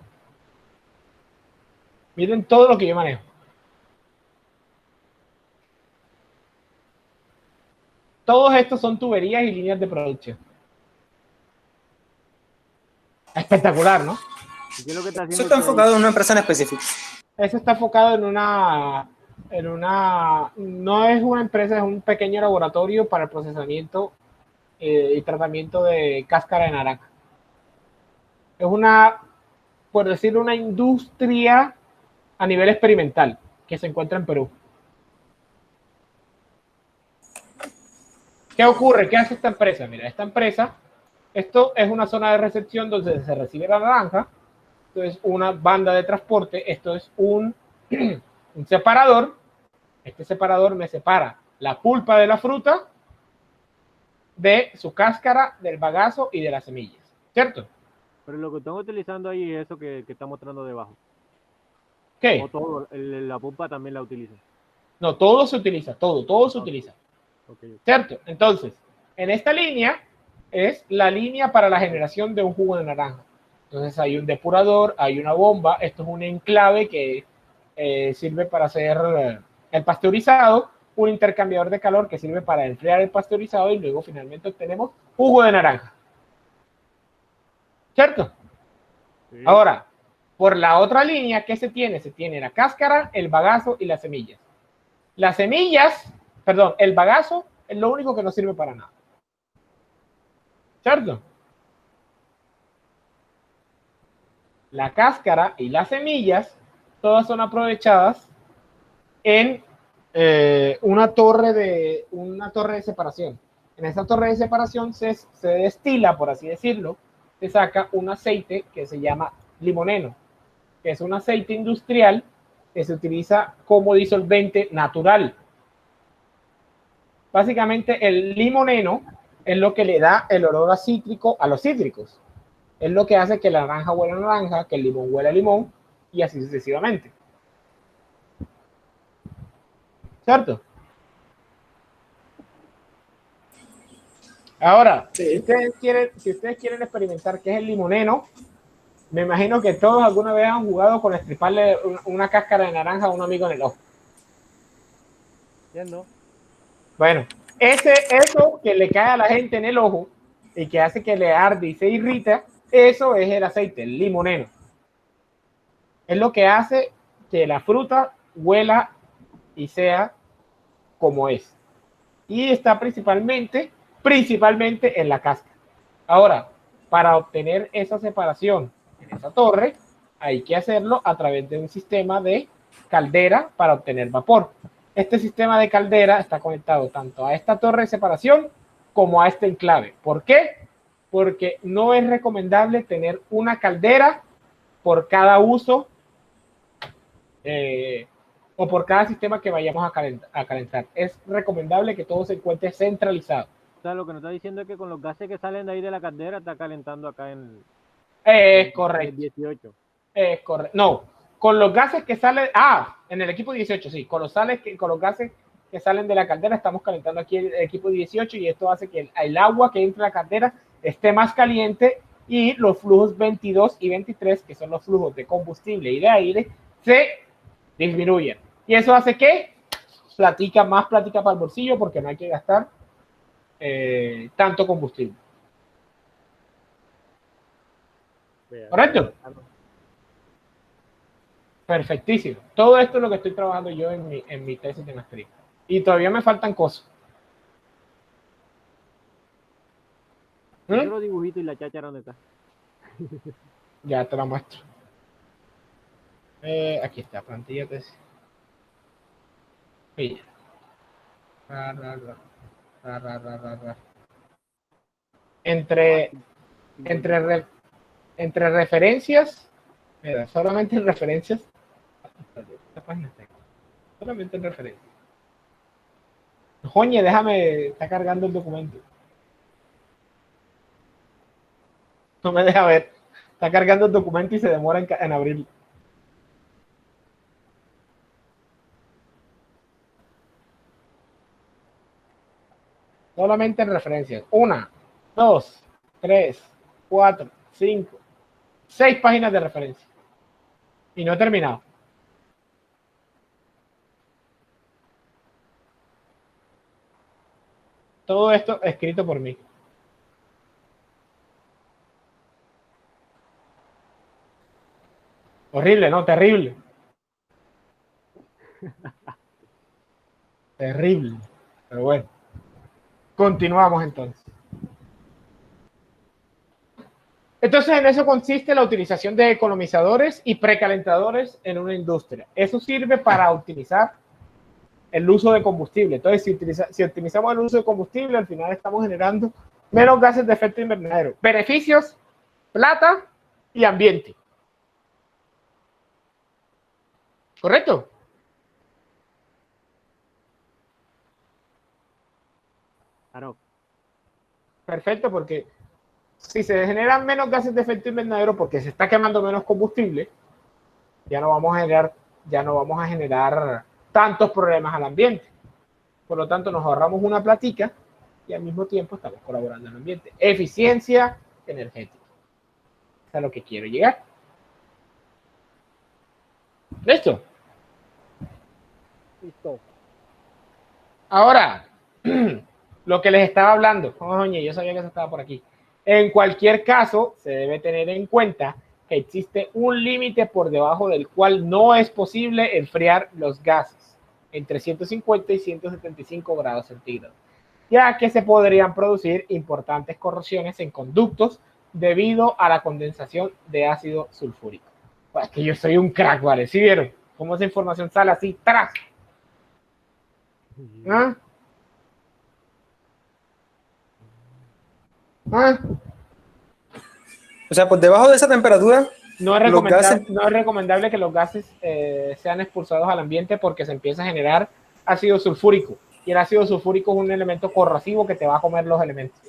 Miren todo lo que yo manejo. Todos estos son tuberías y líneas de producción. Espectacular, ¿no? ¿Y qué es lo que está Eso haciendo está usted ahí? enfocado en una empresa en específico. Eso está enfocado no es una empresa, es un pequeño laboratorio para el procesamiento y tratamiento de cáscara de naranja. Es por decirlo, una industria a nivel experimental que se encuentra en Perú. ¿Qué ocurre? ¿Qué hace esta empresa? Mira, esta empresa, esto es una zona de recepción donde se recibe la naranja, esto es una banda de transporte, esto es un separador. Este separador me separa la pulpa de la fruta de su cáscara, del bagazo y de las semillas, ¿cierto? Pero lo que están utilizando ahí es eso que está mostrando debajo. ¿Qué? O todo, la pulpa también la utilizan. No, todo se utiliza, todo se utiliza, Okay. ¿cierto? Entonces, en esta línea es la línea para la generación de un jugo de naranja. Entonces hay un depurador, hay una bomba, esto es un enclave que sirve para hacer el pasteurizado, un intercambiador de calor que sirve para enfriar el pasteurizado y luego finalmente obtenemos jugo de naranja. ¿Cierto? Sí. Ahora, por la otra línea, ¿qué se tiene? Se tiene la cáscara, el bagazo y las semillas. Las semillas, perdón, el bagazo es lo único que no sirve para nada. ¿Cierto? La cáscara y las semillas, todas son aprovechadas en una torre de separación. En esa torre de separación se destila, por así decirlo, se saca un aceite que se llama limoneno, que es un aceite industrial que se utiliza como disolvente natural. Básicamente el limoneno es lo que le da el olor a cítrico a los cítricos. Es lo que hace que la naranja huela a naranja, que el limón huela a limón y así sucesivamente. ¿Cierto? Ahora, Sí. si ustedes quieren experimentar qué es el limoneno, me imagino que todos alguna vez han jugado con estriparle una cáscara de naranja a un amigo en el ojo. ¿Quién no? Bueno, eso que le cae a la gente en el ojo y que hace que le arde y se irrita, eso es el aceite, el limoneno. Es lo que hace que la fruta huela y sea como es. Y está principalmente en la cáscara. Ahora, para obtener esa separación en esa torre, hay que hacerlo a través de un sistema de caldera para obtener vapor. Este sistema de caldera está conectado tanto a esta torre de separación como a este enclave. ¿Por qué? Porque no es recomendable tener una caldera por cada uso o por cada sistema que vayamos a calentar. Es recomendable que todo se encuentre centralizado. O sea, lo que nos está diciendo es que con los gases que salen de ahí de la caldera está calentando acá en Correcto. el 18. Correcto. No, con los gases que salen. En el equipo 18, sí. Con los gases que salen de la caldera, estamos calentando aquí el equipo 18 y esto hace que el agua que entra a la caldera esté más caliente y los flujos 22 y 23, que son los flujos de combustible y de aire, se disminuyen. Y eso hace que más plática para el bolsillo porque no hay que gastar tanto combustible. ¿Correcto? Perfectísimo. Todo esto es lo que estoy trabajando yo en mi tesis de maestría. Y todavía me faltan cosas. Otro dibujito y la cháchara, ¿dónde está? Ya te la muestro. Aquí está, plantilla tesis. Mira. Entre referencias, mira, solamente en referencias. Esta página está aquí. Solamente en referencias. Joñe, déjame, está cargando el documento. No me deja ver. Está cargando el documento y se demora en abrirlo. Solamente en referencias. 1, 2, 3, 4, 5, 6 páginas de referencia. Y no he terminado. Todo esto escrito por mí. Horrible, ¿no? Terrible. Terrible. Pero bueno. Continuamos entonces. Entonces, en eso consiste la utilización de economizadores y precalentadores en una industria. Eso sirve para optimizar el uso de combustible. Entonces, si optimizamos el uso de combustible, al final estamos generando menos gases de efecto invernadero. Beneficios, plata y ambiente. ¿Correcto? Claro. Perfecto, porque si se generan menos gases de efecto invernadero porque se está quemando menos combustible, ya no vamos a generar tantos problemas al ambiente. Por lo tanto, nos ahorramos una platica y al mismo tiempo estamos colaborando en el ambiente. Eficiencia energética. Es a lo que quiero llegar. ¿Listo? Listo. Ahora, lo que les estaba hablando. Oye, yo sabía que eso estaba por aquí. En cualquier caso, se debe tener en cuenta que existe un límite por debajo del cual no es posible enfriar los gases entre 150 y 175 grados centígrados, ya que se podrían producir importantes corrosiones en conductos debido a la condensación de ácido sulfúrico. Pues que yo soy un crack, ¿vale? ¿Sí vieron cómo esa información sale así, tras? ¿Ah? ¿Ah? O sea, por debajo de esa temperatura, No es, los gases, no es recomendable que los gases sean expulsados al ambiente porque se empieza a generar ácido sulfúrico. Y el ácido sulfúrico es un elemento corrosivo que te va a comer los elementos.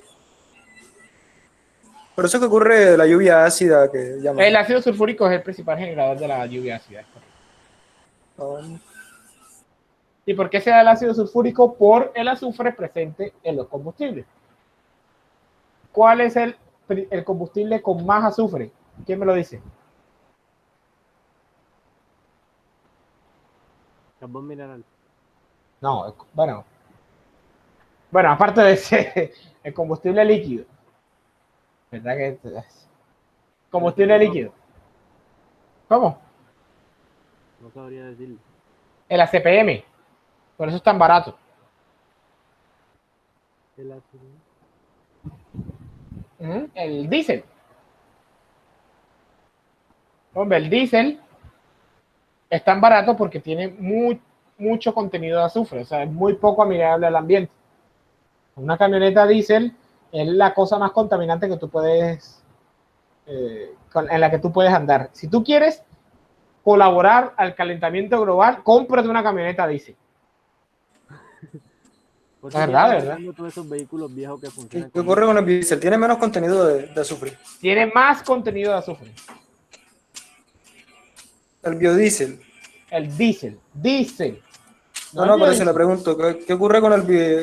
por eso que ocurre la lluvia ácida que llaman. El ácido sulfúrico es el principal generador de la lluvia ácida. ¿Y por qué se da el ácido sulfúrico? Por el azufre presente en los combustibles. ¿Cuál es el combustible con más azufre? ¿Quién me lo dice? Carbón mineral. No, bueno, aparte de ese, el combustible líquido. ¿Verdad que es combustible líquido? ¿Cómo? No sabría decir. El ACPM. Por eso es tan barato. El ácido. El diésel. Hombre, el diésel es tan barato porque tiene mucho contenido de azufre. O sea, es muy poco amigable al ambiente. Una camioneta diésel es la cosa más contaminante que tú puedes, en la que tú puedes andar. Si tú quieres colaborar al calentamiento global, cómprate una camioneta diésel. Por La eso verdad, siempre ¿verdad? tengo todos esos vehículos viejos que funcionan ¿Qué con ocurre diésel. con el biodiesel? Tiene menos contenido de azufre. Tiene más contenido de azufre. El biodiesel. El diésel. Diésel. No, No el no, por eso le biodiesel. pregunto, ¿qué ocurre con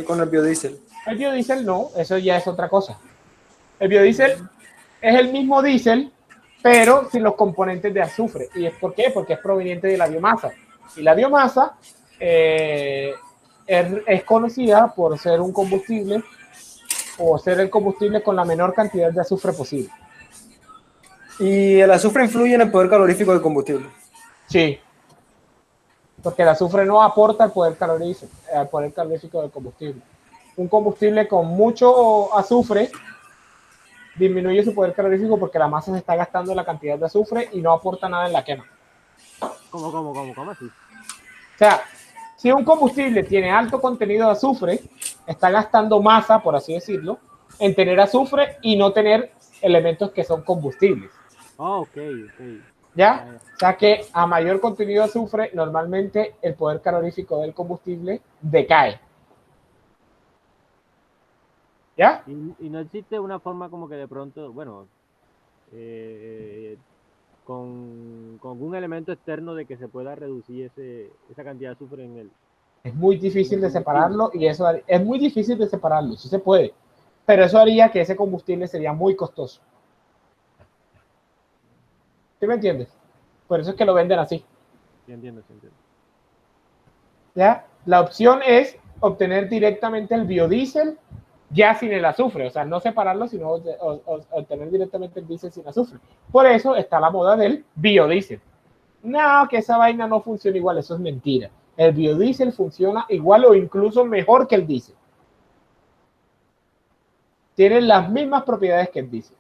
con el biodiesel? El biodiesel no, eso ya es otra cosa. El biodiesel es el mismo diésel, pero sin los componentes de azufre. ¿Y es por qué? Porque es proveniente de la biomasa. Y la biomasa es conocida por ser un combustible o ser el combustible con la menor cantidad de azufre posible. Y el azufre influye en el poder calorífico del combustible. Sí, porque el azufre no aporta al poder calorífico del combustible. Un combustible con mucho azufre disminuye su poder calorífico porque la masa se está gastando la cantidad de azufre y no aporta nada en la quema. ¿Cómo así? O sea, si un combustible tiene alto contenido de azufre, está gastando masa, por así decirlo, en tener azufre y no tener elementos que son combustibles. Oh, ok. ¿Ya? O sea que a mayor contenido de azufre, normalmente el poder calorífico del combustible decae. ¿Ya? Y no existe una forma como que de pronto, bueno, con un elemento externo de que se pueda reducir esa cantidad de azufre en él. Es muy difícil de separarlo y eso es muy difícil de separarlo, sí se puede, pero eso haría que ese combustible sería muy costoso. ¿Sí me entiendes? Por eso es que lo venden así. Sí, entiendo, sí, entiendo. ¿Ya? La opción es obtener directamente el biodiesel ya sin el azufre, o sea, no separarlo, sino obtener directamente el diésel sin azufre. Por eso está la moda del biodiesel. No, que esa vaina no funciona igual, eso es mentira. El biodiesel funciona igual o incluso mejor que el diésel. Tiene las mismas propiedades que el diésel.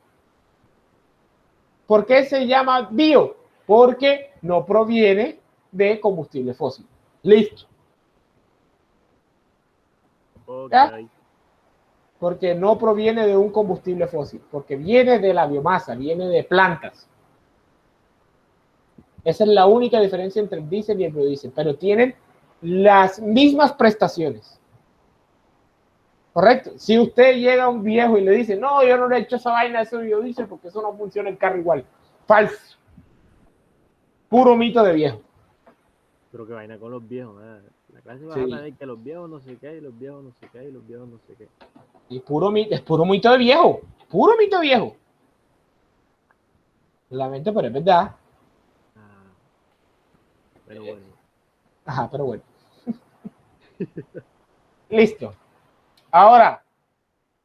¿Por qué se llama bio? Porque no proviene de combustible fósil. Listo. ¿Ya? Ok. Porque no proviene de un combustible fósil, porque viene de la biomasa, viene de plantas. Esa es la única diferencia entre el diésel y el biodiesel, pero tienen las mismas prestaciones. ¿Correcto? Si usted llega a un viejo y le dice, no, yo no le he hecho esa vaina a ese biodiesel porque eso no funciona el carro igual. Falso. Puro mito de viejo. Pero qué vaina con los viejos, la clase va a Sí. tener que los viejos no sé qué, y los viejos no sé qué, y los viejos no sé qué. Y es puro mito de viejo. Puro mito de viejo. Lamento, pero es verdad. Ah, pero bueno. Ajá, pero bueno. Listo. Ahora,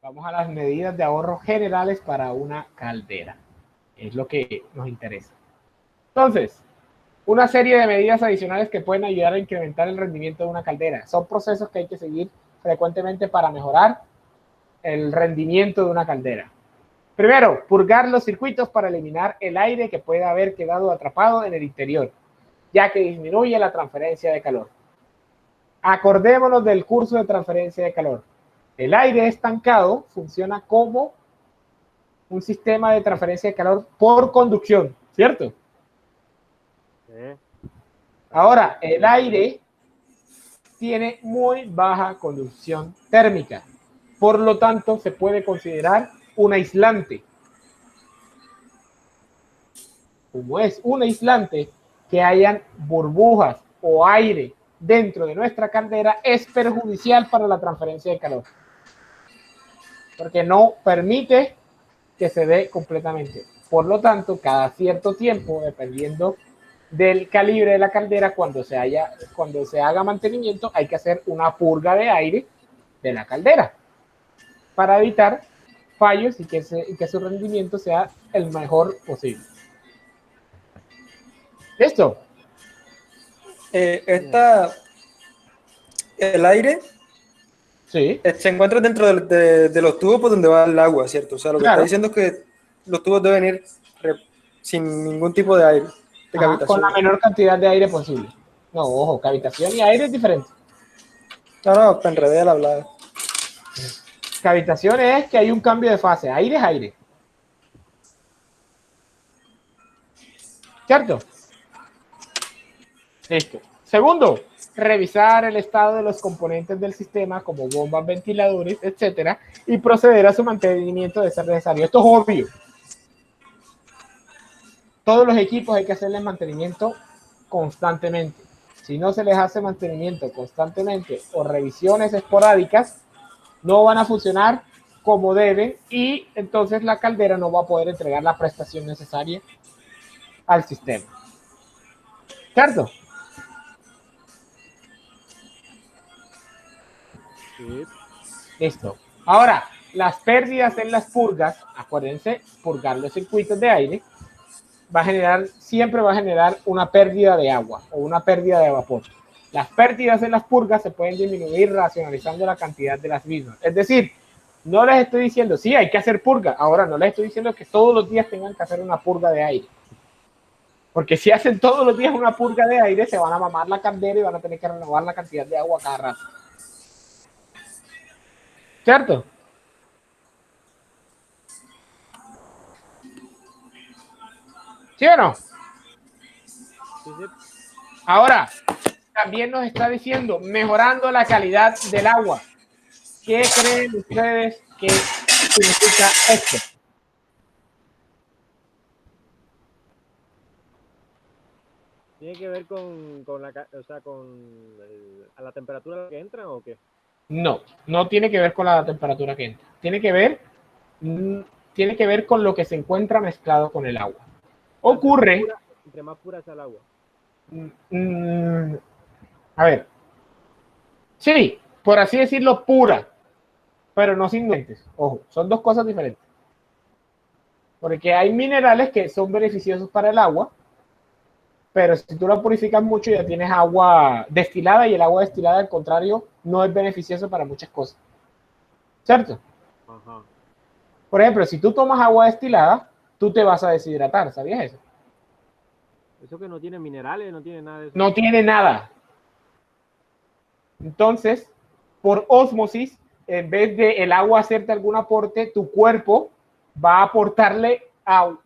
vamos a las medidas de ahorro generales para una caldera. Es lo que nos interesa. Entonces, una serie de medidas adicionales que pueden ayudar a incrementar el rendimiento de una caldera. Son procesos que hay que seguir frecuentemente para mejorar el rendimiento de una caldera. Primero, purgar los circuitos para eliminar el aire que pueda haber quedado atrapado en el interior, ya que disminuye la transferencia de calor. Acordémonos del curso de transferencia de calor. El aire estancado funciona como un sistema de transferencia de calor por conducción, ¿cierto? Ahora, el aire tiene muy baja conducción térmica, por lo tanto, se puede considerar un aislante. Como es un aislante, que hayan burbujas o aire dentro de nuestra caldera es perjudicial para la transferencia de calor, porque no permite que se dé completamente. Por lo tanto, cada cierto tiempo, dependiendo del calibre de la caldera, cuando se haga mantenimiento, hay que hacer una purga de aire de la caldera para evitar fallos y que su rendimiento sea el mejor posible. ¿Listo? El aire Sí, se encuentra dentro de los tubos por donde va el agua, ¿cierto? O sea, lo que está claro. diciendo es que los tubos deben ir sin ningún tipo de aire, de Ajá, con la cavitación. menor cantidad de aire posible. No, ojo, cavitación y aire es diferente. No, no, te enredé al hablar. Cavitación es que hay un cambio de fase. Aire es aire. ¿Cierto? Listo. Segundo, revisar el estado de los componentes del sistema como bombas, ventiladores, etcétera, y proceder a su mantenimiento de ser necesario. Esto es obvio. Todos los equipos hay que hacerles mantenimiento constantemente. Si no se les hace mantenimiento constantemente o revisiones esporádicas, no van a funcionar como deben y entonces la caldera no va a poder entregar la prestación necesaria al sistema. ¿Cierto? Sí. Listo. Ahora, las pérdidas en las purgas, acuérdense, purgar los circuitos de aire, siempre va a generar una pérdida de agua o una pérdida de vapor. Las pérdidas en las purgas se pueden disminuir racionalizando la cantidad de las mismas. Es decir, no les estoy diciendo, sí, hay que hacer purga. Ahora, no les estoy diciendo que todos los días tengan que hacer una purga de aire. Porque si hacen todos los días una purga de aire, se van a mamar la caldera y van a tener que renovar la cantidad de agua cada rato. ¿Cierto? ¿Sí o no? Sí, sí. Ahora, también nos está diciendo, mejorando la calidad del agua. ¿Qué creen ustedes que significa esto? ¿Tiene que ver con o sea, a la temperatura a la que entran o qué? No, no tiene que ver con la temperatura que entra. Tiene que ver con lo que se encuentra mezclado con el agua. Ocurre, Entre más pura sea el agua. mm, a ver, sí, por así decirlo, pura, pero no sin nutrientes. Ojo, son dos cosas diferentes. Porque hay minerales que son beneficiosos para el agua, pero si tú la purificas mucho ya tienes agua destilada y el agua destilada, al contrario, no es beneficioso para muchas cosas. ¿Cierto? Ajá. Por ejemplo, si tú tomas agua destilada, tú te vas a deshidratar, ¿sabías eso? Eso que no tiene minerales, no tiene nada de eso. No tiene nada. Entonces, por ósmosis, en vez de el agua hacerte algún aporte, tu cuerpo va a aportarle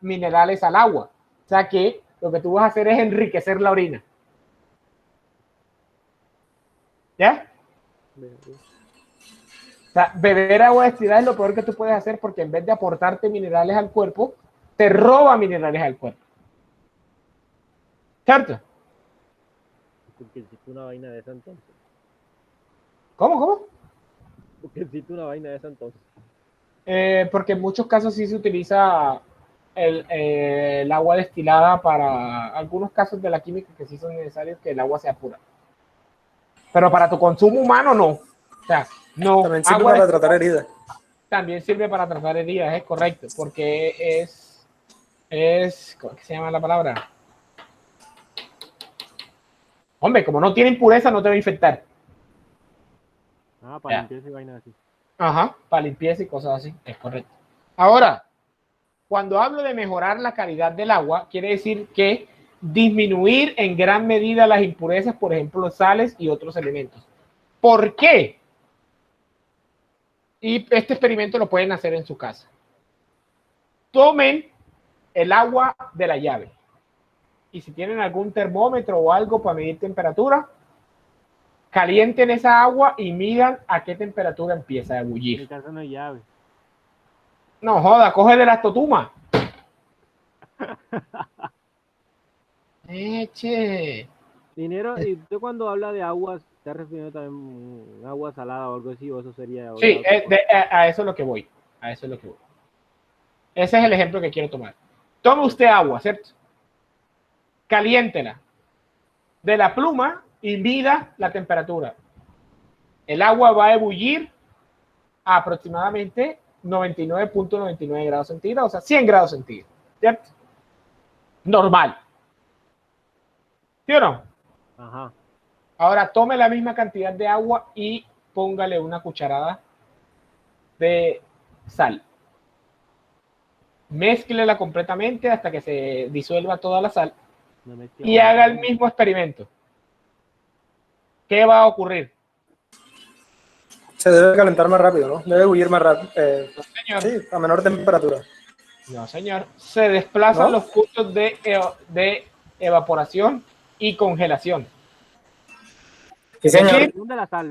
minerales al agua. O sea que lo que tú vas a hacer es enriquecer la orina. ¿Ya? O sea, beber agua destilada es lo peor que tú puedes hacer porque en vez de aportarte minerales al cuerpo, te roba minerales al cuerpo. ¿Cierto? Porque existe una vaina de esa entonces. ¿Cómo? Porque existe una vaina de esa entonces. Porque en muchos casos sí se utiliza el agua destilada para algunos casos de la química que sí son necesarios que el agua sea pura. Pero para tu consumo humano no. O sea, no. También sirve para tratar heridas. También sirve para tratar heridas, es correcto, porque ¿cómo es que se llama la palabra? Hombre, como no tiene impureza, no te va a infectar. Ah, para limpieza y vaina así. Ajá, para limpieza y cosas así, es correcto. Ahora, cuando hablo de mejorar la calidad del agua, quiere decir que disminuir en gran medida las impurezas, por ejemplo, sales y otros elementos. ¿Por qué? Y este experimento lo pueden hacer en su casa. Tomen el agua de la llave. Y si tienen algún termómetro o algo para medir temperatura, calienten esa agua y midan a qué temperatura empieza a En mi ebullir. casa no hay llave. No joda, coge de la totuma. Eche. Dinero, y usted cuando habla de aguas, ¿está refiriendo también a agua salada o algo así? ¿O eso sería? Sí, a eso es lo que voy. A eso es lo que voy. Ese es el ejemplo que quiero tomar. Tome usted agua, ¿cierto? Caliéntela de la pluma y mida la temperatura. El agua va a ebullir a aproximadamente 99.99 grados centígrados, o sea, 100 grados centígrados, ¿cierto? Normal. ¿Sí o no? Ajá. Ahora tome la misma cantidad de agua y póngale una cucharada de sal. Mézclela completamente hasta que se disuelva toda la sal y haga el mismo experimento. ¿Qué va a ocurrir? Se debe calentar más rápido, ¿no? Debe huir más rápido. No, señor. Sí, a menor temperatura. No, señor. Se desplazan ¿No? los puntos de evaporación y congelación. Sí, señor.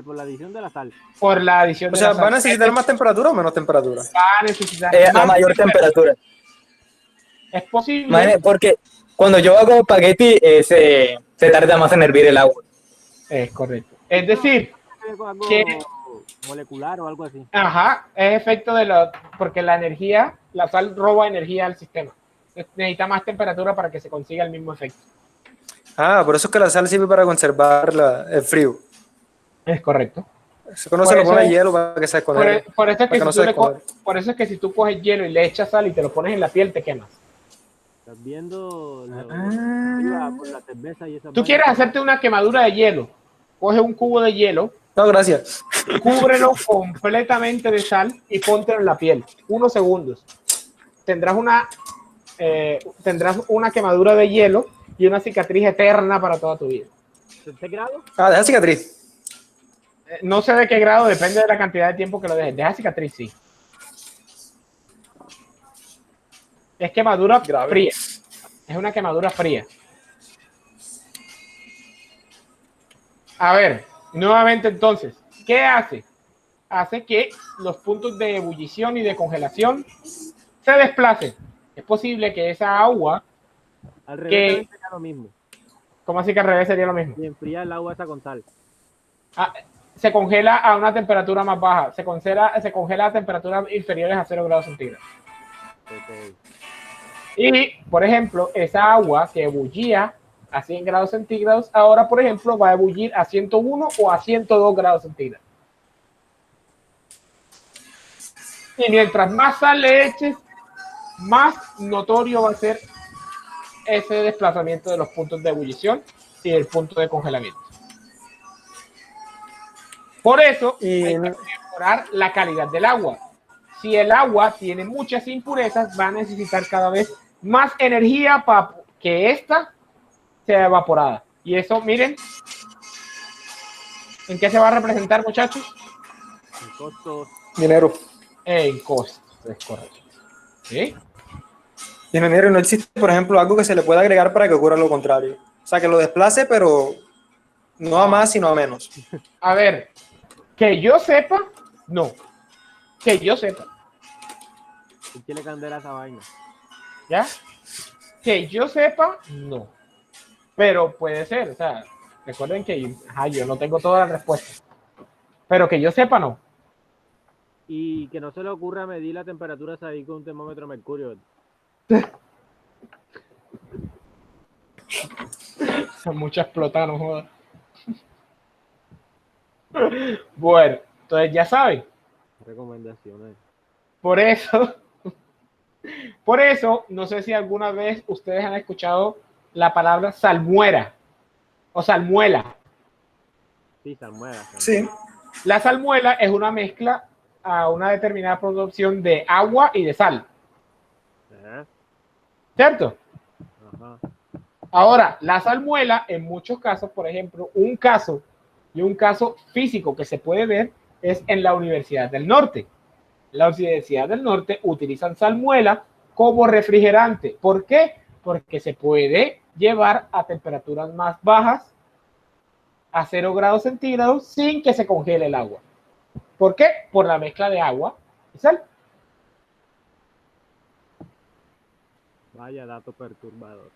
Por la adición de la sal. Por la adición O de sea, la sal. ¿va a necesitar más temperatura o menos temperatura? Va a necesitar A más mayor temperatura. Es posible. Imagínate, porque cuando yo hago espagueti, se tarda más en hervir el agua. Es correcto. Es decir, Algo que molecular o algo así. ajá, es efecto porque la energía, la sal roba energía al sistema. Necesita más temperatura para que se consiga el mismo efecto. Ah, por eso es que la sal sirve para conservar el frío. Es correcto. Eso que uno se lo pone hielo para que se desconecte. Por eso es que si tú coges hielo y le echas sal y te lo pones en la piel, te quemas. Estás viendo por la cerveza y esa. Tú quieres hacerte una quemadura de hielo. Coge un cubo de hielo, No, gracias. cúbrelo completamente de sal y póntelo en la piel. 1 segundos. Tendrás una quemadura de hielo y una cicatriz eterna para toda tu vida. ¿De grado? Ah, deja cicatriz. No sé de qué grado, depende de la cantidad de tiempo que lo dejes. Deja cicatriz, sí. Es quemadura fría. Es una quemadura fría. A ver, nuevamente entonces, ¿qué hace? Hace que los puntos de ebullición y de congelación se desplacen. Es posible que esa agua Al revés también sería lo mismo. ¿Cómo así que al revés sería lo mismo? Y enfría el agua esa con sal. Ah, se congela a una temperatura más baja. Se congela a temperaturas inferiores a 0 grados centígrados. Ok. Y, por ejemplo, esa agua que ebullía a 100 grados centígrados, ahora, por ejemplo, va a ebullir a 101 o a 102 grados centígrados. Y mientras más sal le eches, más notorio va a ser ese desplazamiento de los puntos de ebullición y el punto de congelamiento. Por eso Y hay que mejorar la calidad del agua. Si el agua tiene muchas impurezas, va a necesitar cada vez más energía para que ésta sea evaporada. Y eso, miren, ¿en qué se va a representar, muchachos? En costos. dinero. En costos, es correcto. ¿Sí? Ingeniero, no existe, por ejemplo, algo que se le pueda agregar para que ocurra lo contrario. O sea, que lo desplace, pero no a más, sino a menos. A ver, que yo sepa, no. Que yo sepa, Échale candela a esa vaina. ¿ya? Que yo sepa, no. Pero puede ser, o sea, recuerden que yo no tengo todas las respuestas. Pero que yo sepa, no. Y que no se le ocurra medir la temperatura ahí con un termómetro de mercurio. Son muchas explotar, no jodas. Bueno, entonces ya saben. Recomendaciones. Por eso, no sé si alguna vez ustedes han escuchado la palabra salmuera o salmuela. Sí, salmuera. Sí, La salmuela es una mezcla a una determinada proporción de agua y de sal, ¿cierto? Ajá. Ahora, la salmuela, en muchos casos, por ejemplo, un caso físico que se puede ver es en la Universidad del Norte. La Universidad del Norte utilizan salmuela como refrigerante. ¿Por qué? Porque se puede llevar a temperaturas más bajas, a 0 grados centígrados, sin que se congele el agua. ¿Por qué? Por la mezcla de agua y sal. Vaya dato perturbador.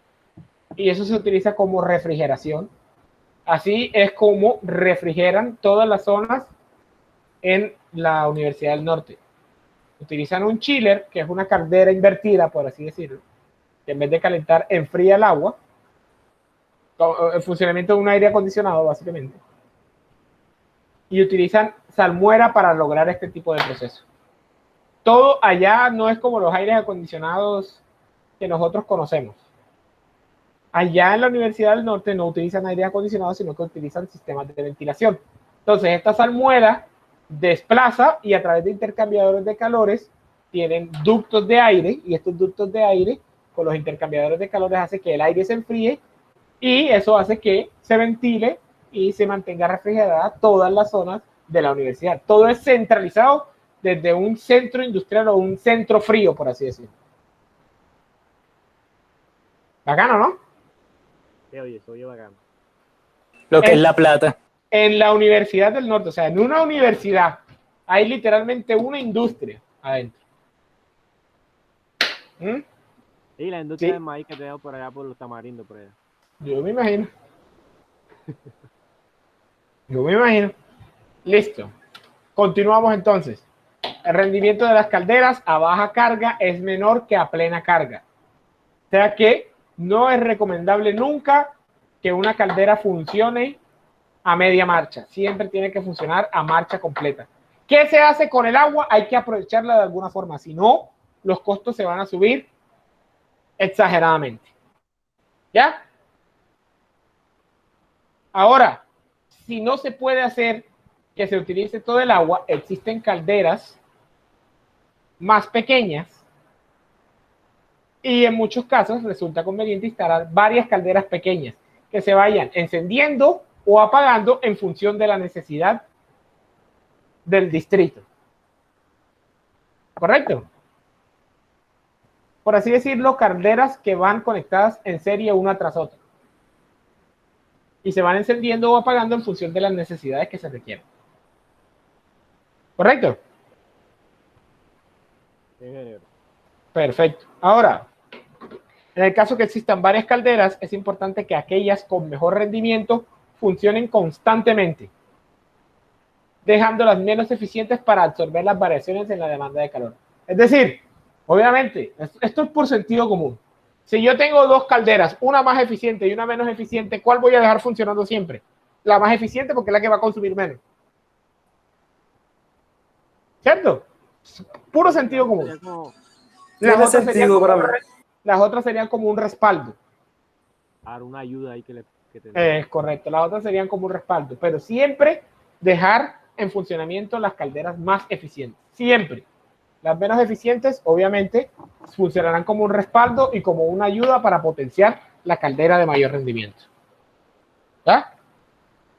Y eso se utiliza como refrigeración. Así es como refrigeran todas las zonas en la Universidad del Norte. Utilizan un chiller, que es una caldera invertida, por así decirlo, que en vez de calentar, enfría el agua. El funcionamiento de un aire acondicionado, básicamente. Y utilizan salmuera para lograr este tipo de proceso. Todo allá no es como los aires acondicionados que nosotros conocemos. Allá en la Universidad del Norte no utilizan aire acondicionado, sino que utilizan sistemas de ventilación. Entonces, esta salmuera desplaza y a través de intercambiadores de calores tienen ductos de aire, y estos ductos de aire con los intercambiadores de calores hace que el aire se enfríe y eso hace que se ventile y se mantenga refrigerada todas las zonas de la universidad. Todo es centralizado desde un centro industrial o un centro frío, por así decirlo. Bacano, ¿no? Oye, soy bacano. Lo que es La Plata. En la Universidad del Norte, o sea, en una universidad hay literalmente una industria adentro. ¿Mm? Y la industria Sí. del maíz que tenemos por allá por los tamarindos, por allá. Yo me imagino. Yo me imagino. Listo. Continuamos entonces. El rendimiento de las calderas a baja carga es menor que a plena carga. O sea que no es recomendable nunca que una caldera funcione a media marcha. Siempre tiene que funcionar a marcha completa. ¿Qué se hace con el agua? Hay que aprovecharla de alguna forma. Si no, los costos se van a subir exageradamente. ¿Ya? Ahora, si no se puede hacer que se utilice todo el agua, existen calderas más pequeñas y en muchos casos resulta conveniente instalar varias calderas pequeñas que se vayan encendiendo o apagando en función de la necesidad del distrito. ¿Correcto? Por así decirlo, calderas que van conectadas en serie una tras otra y se van encendiendo o apagando en función de las necesidades que se requieren. ¿Correcto? Ingeniero. Perfecto. Ahora, En el caso que existan varias calderas, es importante que aquellas con mejor rendimiento funcionen constantemente, dejando las menos eficientes para absorber las variaciones en la demanda de calor. Es decir, obviamente, esto es por sentido común. Si yo tengo dos calderas, una más eficiente y una menos eficiente, ¿cuál voy a dejar funcionando siempre? La más eficiente, porque es la que va a consumir menos. ¿Cierto? Puro sentido común. Sería como Tiene sentido para mí. Las otras serían como un respaldo. dar una ayuda ahí que Es correcto, las otras serían como un respaldo, pero siempre dejar en funcionamiento las calderas más eficientes. Siempre. Las menos eficientes, obviamente, funcionarán como un respaldo y como una ayuda para potenciar la caldera de mayor rendimiento. ¿Ya?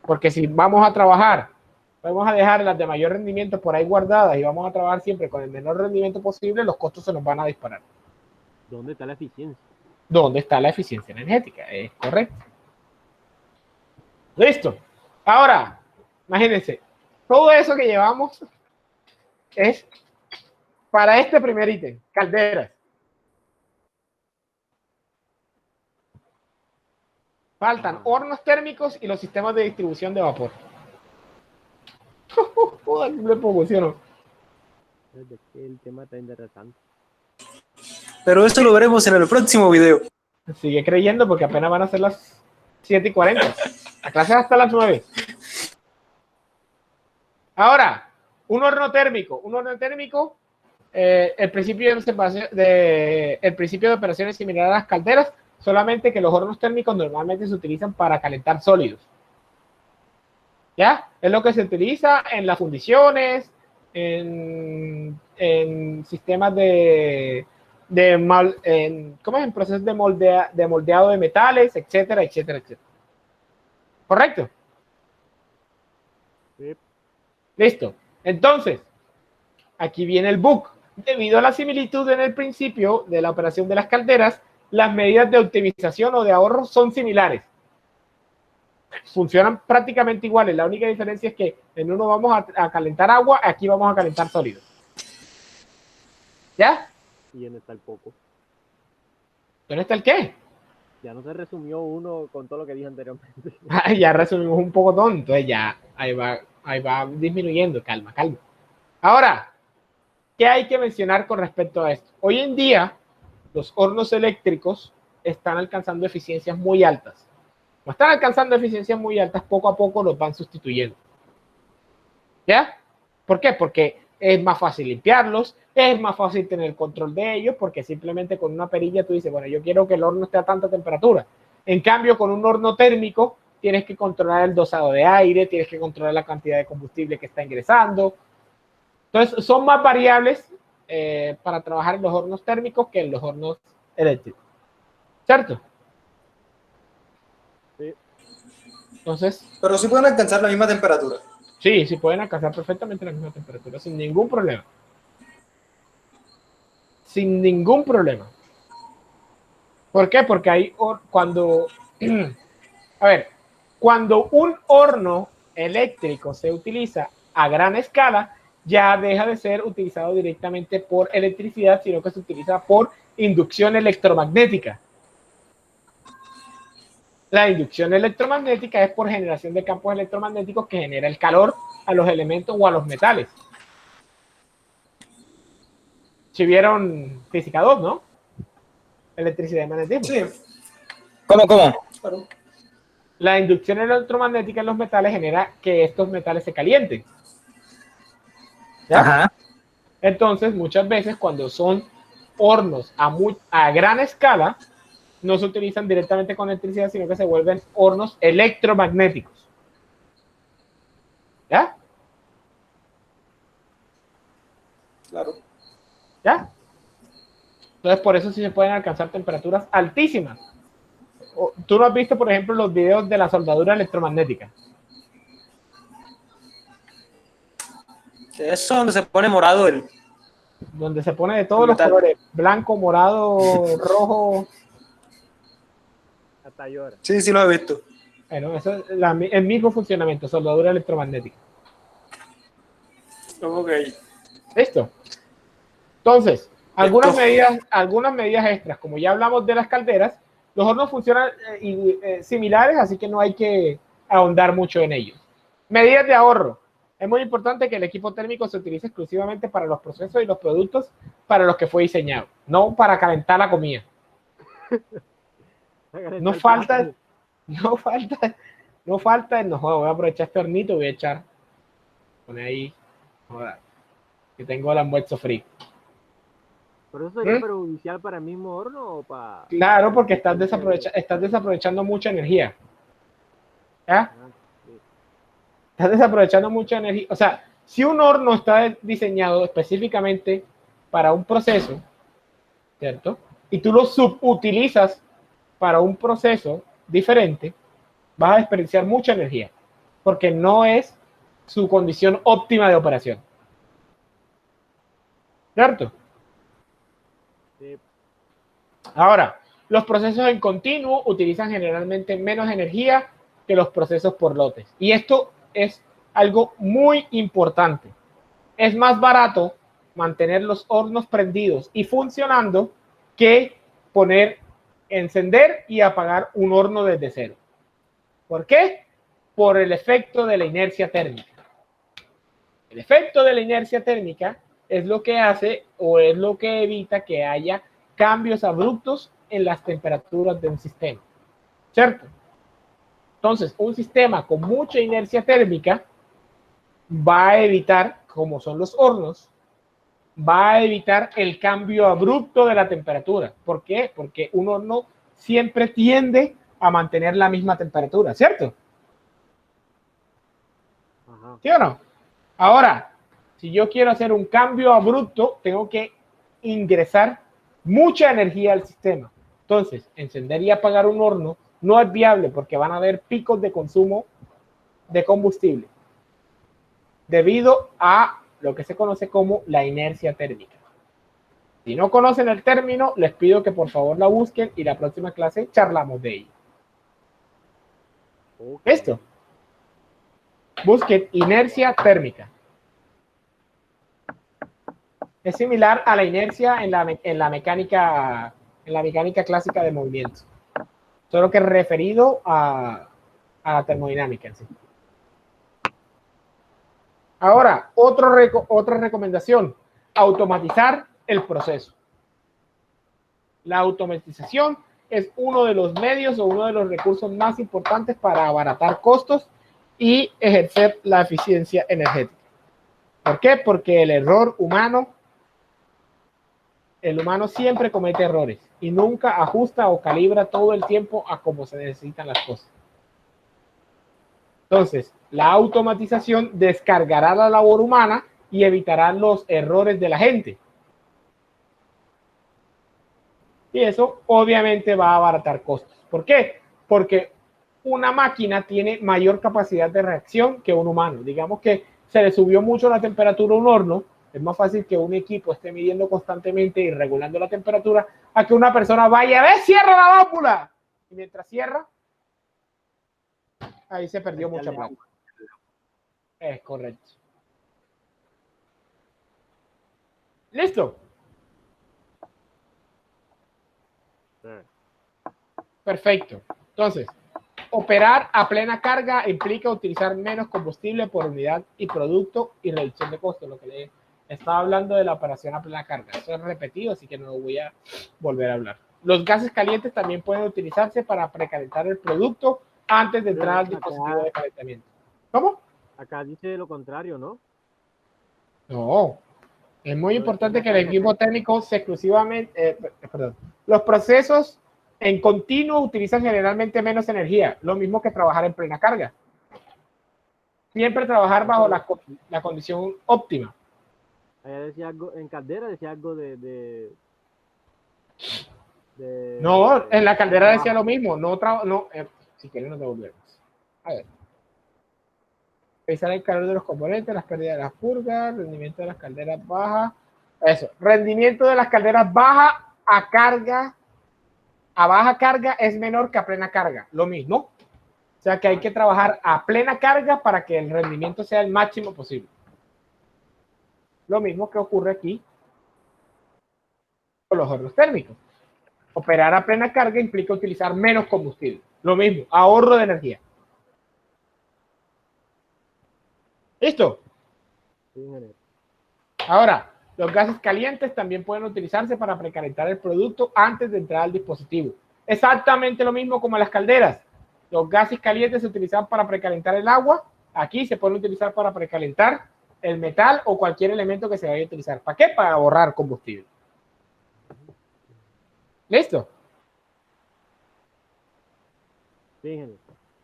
Porque si vamos a trabajar, vamos a dejar las de mayor rendimiento por ahí guardadas y vamos a trabajar siempre con el menor rendimiento posible, los costos se nos van a disparar. ¿Dónde está la eficiencia? ¿Dónde está la eficiencia energética? Es correcto. Listo. Ahora, imagínense, todo eso que llevamos es para este primer ítem, calderas. Faltan hornos térmicos y los sistemas de distribución de vapor. Me emociono. El tema está interesante. Pero eso lo veremos en el próximo video. Sigue creyendo porque apenas van a ser las 7:40. La clase es hasta las 9. Ahora, un horno térmico. Un horno térmico, el principio de operación es similar a las calderas, solamente que los hornos térmicos normalmente se utilizan para calentar sólidos. ¿Ya? Es lo que se utiliza en las fundiciones, en sistemas ¿cómo es? En procesos de moldeado de metales, etcétera, etcétera, etcétera. ¿Correcto? Sí. Listo. Entonces, aquí viene el bug. Debido a la similitud en el principio de la operación de las calderas, las medidas de optimización o de ahorro son similares. Funcionan prácticamente iguales. La única diferencia es que en uno vamos a calentar agua, aquí vamos a calentar sólidos. ¿Ya? Y en está el poco. ¿Dónde está el qué? Ya no se resumió uno con todo lo que dije anteriormente. Ya resumimos un poco tonto. Entonces ya ahí va disminuyendo. Calma, calma. Ahora, ¿qué hay que mencionar con respecto a esto? Hoy en día, los hornos eléctricos están alcanzando eficiencias muy altas. No están alcanzando eficiencias muy altas, poco a poco los van sustituyendo. ¿Ya? ¿Por qué? Porque es más fácil limpiarlos, es más fácil tener control de ellos, porque simplemente con una perilla tú dices, bueno, yo quiero que el horno esté a tanta temperatura. En cambio, con un horno térmico, tienes que controlar el dosado de aire, tienes que controlar la cantidad de combustible que está ingresando. Entonces, son más variables para trabajar en los hornos térmicos que en los hornos eléctricos. ¿Cierto? Sí. Entonces, Pero sí pueden alcanzar la misma temperatura. sí pueden alcanzar perfectamente la misma temperatura, sin ningún problema. Sin ningún problema. ¿Por qué? Porque hay cuando un horno eléctrico se utiliza a gran escala, ya deja de ser utilizado directamente por electricidad, sino que se utiliza por inducción electromagnética. La inducción electromagnética es por generación de campos electromagnéticos que genera el calor a los elementos o a los metales. Si vieron Física 2, ¿no? Electricidad y magnetismo. Sí. ¿Cómo? Claro. La inducción electromagnética en los metales genera que estos metales se calienten. ¿Ya? Ajá. Entonces, muchas veces cuando son hornos a gran escala, no se utilizan directamente con electricidad, sino que se vuelven hornos electromagnéticos. ¿Ya? Claro. ¿Ya? Entonces, por eso sí se pueden alcanzar temperaturas altísimas. Tú no has visto, por ejemplo, los videos de la soldadura electromagnética. Eso es donde se pone morado el... Donde se pone de todos los colores. Blanco, morado, rojo. Hasta llora. Sí, sí lo he visto. Bueno, eso es el mismo funcionamiento, soldadura electromagnética. Ok. ¿Listo? Entonces, Algunas medidas extras, como ya hablamos de las calderas, los hornos funcionan similares, así que no hay que ahondar mucho en ellos. Medidas de ahorro. Es muy importante que el equipo térmico se utilice exclusivamente para los procesos y los productos para los que fue diseñado, no para calentar la comida. No falta, no voy a aprovechar este hornito, voy a echar, poner ahí, joder, que tengo el almuerzo frío. ¿Pero eso sería perjudicial para el mismo horno o para...? Claro, porque estás desaprovechando mucha energía. ¿Ya? Estás desaprovechando mucha energía. O sea, si un horno está diseñado específicamente para un proceso, ¿cierto? Y tú lo subutilizas para un proceso diferente, vas a desperdiciar mucha energía, porque no es su condición óptima de operación. ¿Cierto? Sí. Ahora, los procesos en continuo utilizan generalmente menos energía que los procesos por lotes. Y esto es algo muy importante. Es más barato mantener los hornos prendidos y funcionando que encender y apagar un horno desde cero. ¿Por qué? Por el efecto de la inercia térmica. El efecto de la inercia térmica es lo que hace o es lo que evita que haya cambios abruptos en las temperaturas de un sistema. ¿Cierto? Entonces, un sistema con mucha inercia térmica va a evitar, como son los hornos, va a evitar el cambio abrupto de la temperatura. ¿Por qué? Porque un horno siempre tiende a mantener la misma temperatura, ¿cierto? Ajá. ¿Sí o no? Ahora, si yo quiero hacer un cambio abrupto, tengo que ingresar mucha energía al sistema. Entonces, encender y apagar un horno no es viable porque van a haber picos de consumo de combustible debido a lo que se conoce como la inercia térmica. Si no conocen el término, les pido que por favor la busquen y la próxima clase charlamos de ello. Okay. ¿Listo? Busquen inercia térmica. Es similar a la inercia en la mecánica clásica de movimiento, solo que referido a la termodinámica en sí. Ahora, otra recomendación, automatizar el proceso. La automatización es uno de los medios o uno de los recursos más importantes para abaratar costos y ejercer la eficiencia energética. ¿Por qué? Porque el humano siempre comete errores y nunca ajusta o calibra todo el tiempo a cómo se necesitan las cosas. Entonces, la automatización descargará la labor humana y evitará los errores de la gente. Y eso obviamente va a abaratar costos. ¿Por qué? Porque una máquina tiene mayor capacidad de reacción que un humano. Digamos que se le subió mucho la temperatura a un horno, es más fácil que un equipo esté midiendo constantemente y regulando la temperatura a que una persona vaya a ver, cierra la válvula. Y mientras cierra, ahí se perdió mucha plata. Es correcto. ¿Listo? Sí. Perfecto. Entonces, operar a plena carga implica utilizar menos combustible por unidad y producto y reducción de costos. Lo que le estaba hablando de la operación a plena carga. Eso es repetido, así que no lo voy a volver a hablar. Los gases calientes también pueden utilizarse para precalentar el producto antes de entrar al dispositivo de calentamiento. ¿Cómo? Acá dice lo contrario, ¿no? No. Es muy importante que el equipo técnico se exclusivamente... Los procesos en continuo utilizan generalmente menos energía, lo mismo que trabajar en plena carga. Siempre trabajar bajo la condición óptima. Allá decía algo, en caldera decía algo No, en la caldera decía lo mismo. Si quieren nos devolvemos. A ver. Revisar el calor de los componentes, las pérdidas de las purgas, rendimiento de las calderas baja. Eso. Rendimiento de las calderas baja a carga. A baja carga es menor que a plena carga. Lo mismo. O sea que hay que trabajar a plena carga para que el rendimiento sea el máximo posible. Lo mismo que ocurre aquí con los hornos térmicos. Operar a plena carga implica utilizar menos combustible. Lo mismo, ahorro de energía. ¿Listo? Sí, ingeniero. Ahora, los gases calientes también pueden utilizarse para precalentar el producto antes de entrar al dispositivo. Exactamente lo mismo como las calderas. Los gases calientes se utilizan para precalentar el agua. Aquí se pueden utilizar para precalentar el metal o cualquier elemento que se vaya a utilizar. ¿Para qué? Para ahorrar combustible. ¿Listo? Sí, ingeniero.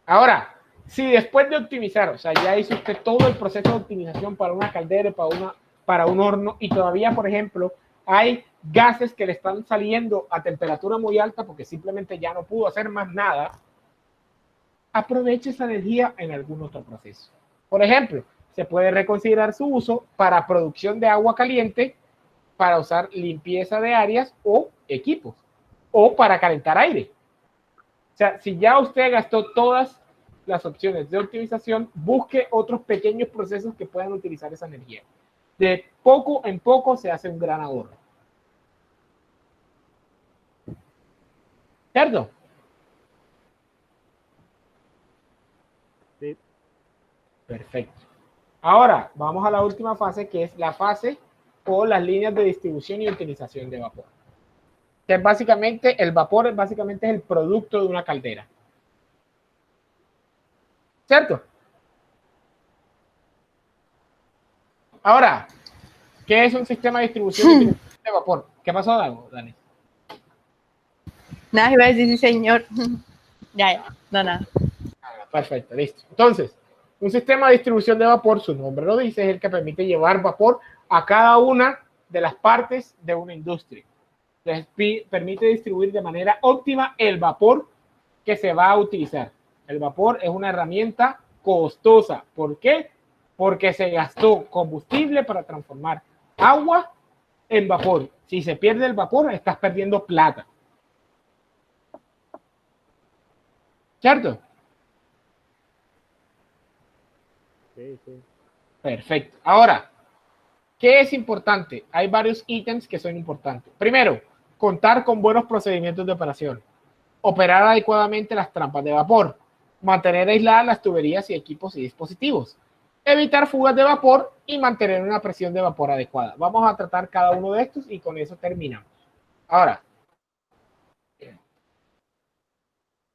Ahora, si después de optimizar, o sea, ya hizo usted todo el proceso de optimización para una caldera, para un horno, y todavía, por ejemplo, hay gases que le están saliendo a temperatura muy alta porque simplemente ya no pudo hacer más nada, aproveche esa energía en algún otro proceso. Por ejemplo, se puede reconsiderar su uso para producción de agua caliente, para usar limpieza de áreas o equipos, o para calentar aire. O sea, si ya usted gastó todas las opciones de optimización, busque otros pequeños procesos que puedan utilizar esa energía. De poco en poco se hace un gran ahorro. ¿Cierto? Sí. Perfecto. Ahora, vamos a la última fase, que es la fase o las líneas de distribución y utilización de vapor. Que es básicamente, el vapor básicamente es el producto de una caldera. ¿Cierto? Ahora, ¿qué es un sistema de distribución y utilización de vapor? ¿Qué pasó, Dani? Nada, iba a decir sí, señor. Ya, no, nada. Perfecto, listo. Entonces, un sistema de distribución de vapor, su nombre lo dice, es el que permite llevar vapor a cada una de las partes de una industria. Les permite distribuir de manera óptima el vapor que se va a utilizar. El vapor es una herramienta costosa. ¿Por qué? Porque se gastó combustible para transformar agua en vapor. Si se pierde el vapor, estás perdiendo plata. ¿Cierto? Sí, sí. Perfecto. Ahora, ¿qué es importante? Hay varios ítems que son importantes. Primero, contar con buenos procedimientos de operación. Operar adecuadamente las trampas de vapor. Mantener aisladas las tuberías y equipos y dispositivos. Evitar fugas de vapor y mantener una presión de vapor adecuada. Vamos a tratar cada uno de estos y con eso terminamos. Ahora,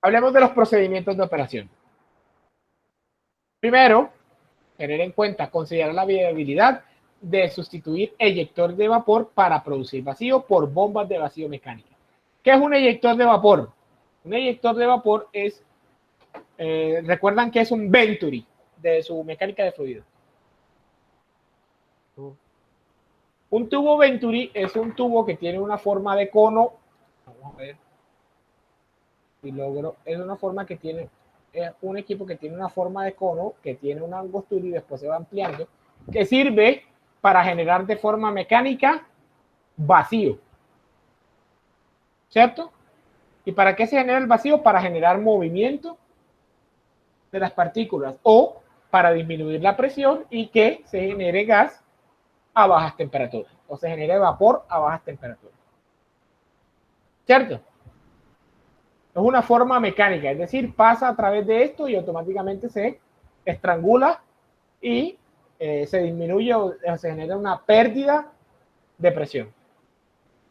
hablemos de los procedimientos de operación. Primero, tener en cuenta, considerar la viabilidad de sustituir eyectores de vapor para producir vacío por bombas de vacío mecánicas. ¿Qué es un eyector de vapor? Un eyector de vapor es, recuerdan que es un Venturi de su mecánica de fluido. Un tubo Venturi es un tubo que tiene una forma de cono. Vamos a ver si logro. Es una forma que tiene, un equipo que tiene una forma de cono, que tiene una angostura y después se va ampliando, que sirve para generar de forma mecánica vacío. ¿Cierto? ¿Y para qué se genera el vacío? Para generar movimiento de las partículas o para disminuir la presión y que se genere gas a bajas temperaturas o se genere vapor a bajas temperaturas. ¿Cierto? Es una forma mecánica, es decir, pasa a través de esto y automáticamente se estrangula y se disminuye o se genera una pérdida de presión.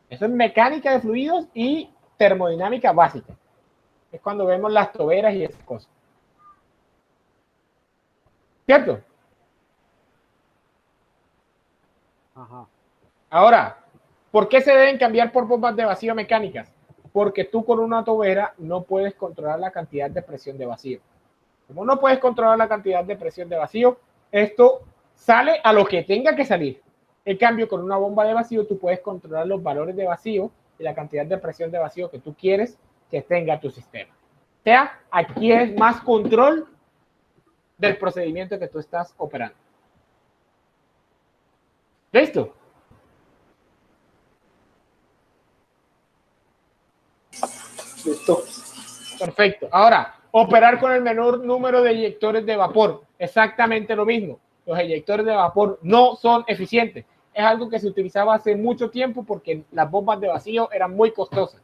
Eso es mecánica de fluidos y termodinámica básica. Es cuando vemos las toberas y esas cosas. ¿Cierto? Ajá. Ahora, ¿por qué se deben cambiar por bombas de vacío mecánicas? Porque tú con una tobera no puedes controlar la cantidad de presión de vacío. Como no puedes controlar la cantidad de presión de vacío, esto sale a lo que tenga que salir. En cambio, con una bomba de vacío, tú puedes controlar los valores de vacío y la cantidad de presión de vacío que tú quieres que tenga tu sistema. O sea, aquí es más control del procedimiento que tú estás operando. ¿Listo? Listo. Perfecto. Ahora, operar con el menor número de eyectores de vapor. Exactamente lo mismo. Los eyectores de vapor no son eficientes. es algo que se utilizaba hace mucho tiempo porque las bombas de vacío eran muy costosas.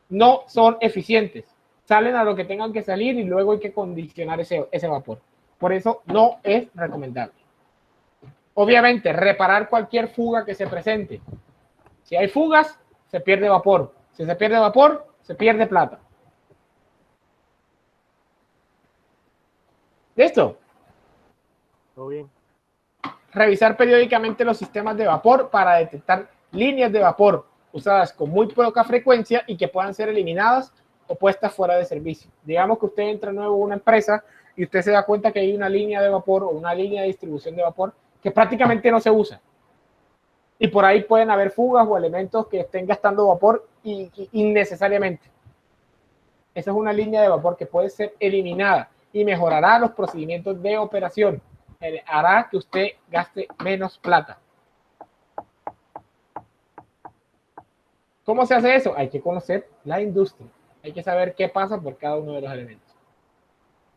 No son eficientes. Salen a lo que tengan que salir y luego hay que condicionar ese vapor. Por eso no es recomendable. Obviamente, reparar cualquier fuga que se presente. Si hay fugas, se pierde vapor. Si se pierde vapor, se pierde plata. ¿Listo? Todo bien. Revisar periódicamente los sistemas de vapor para detectar líneas de vapor usadas con muy poca frecuencia y que puedan ser eliminadas o puestas fuera de servicio. Digamos que usted entra nuevo a una empresa y usted se da cuenta que hay una línea de vapor o una línea de distribución de vapor que prácticamente no se usa. Y por ahí pueden haber fugas o elementos que estén gastando vapor innecesariamente. Esa es una línea de vapor que puede ser eliminada y mejorará los procedimientos de operación. Hará que usted gaste menos plata. ¿Cómo se hace eso? Hay que conocer la industria. Hay que saber qué pasa por cada uno de los elementos.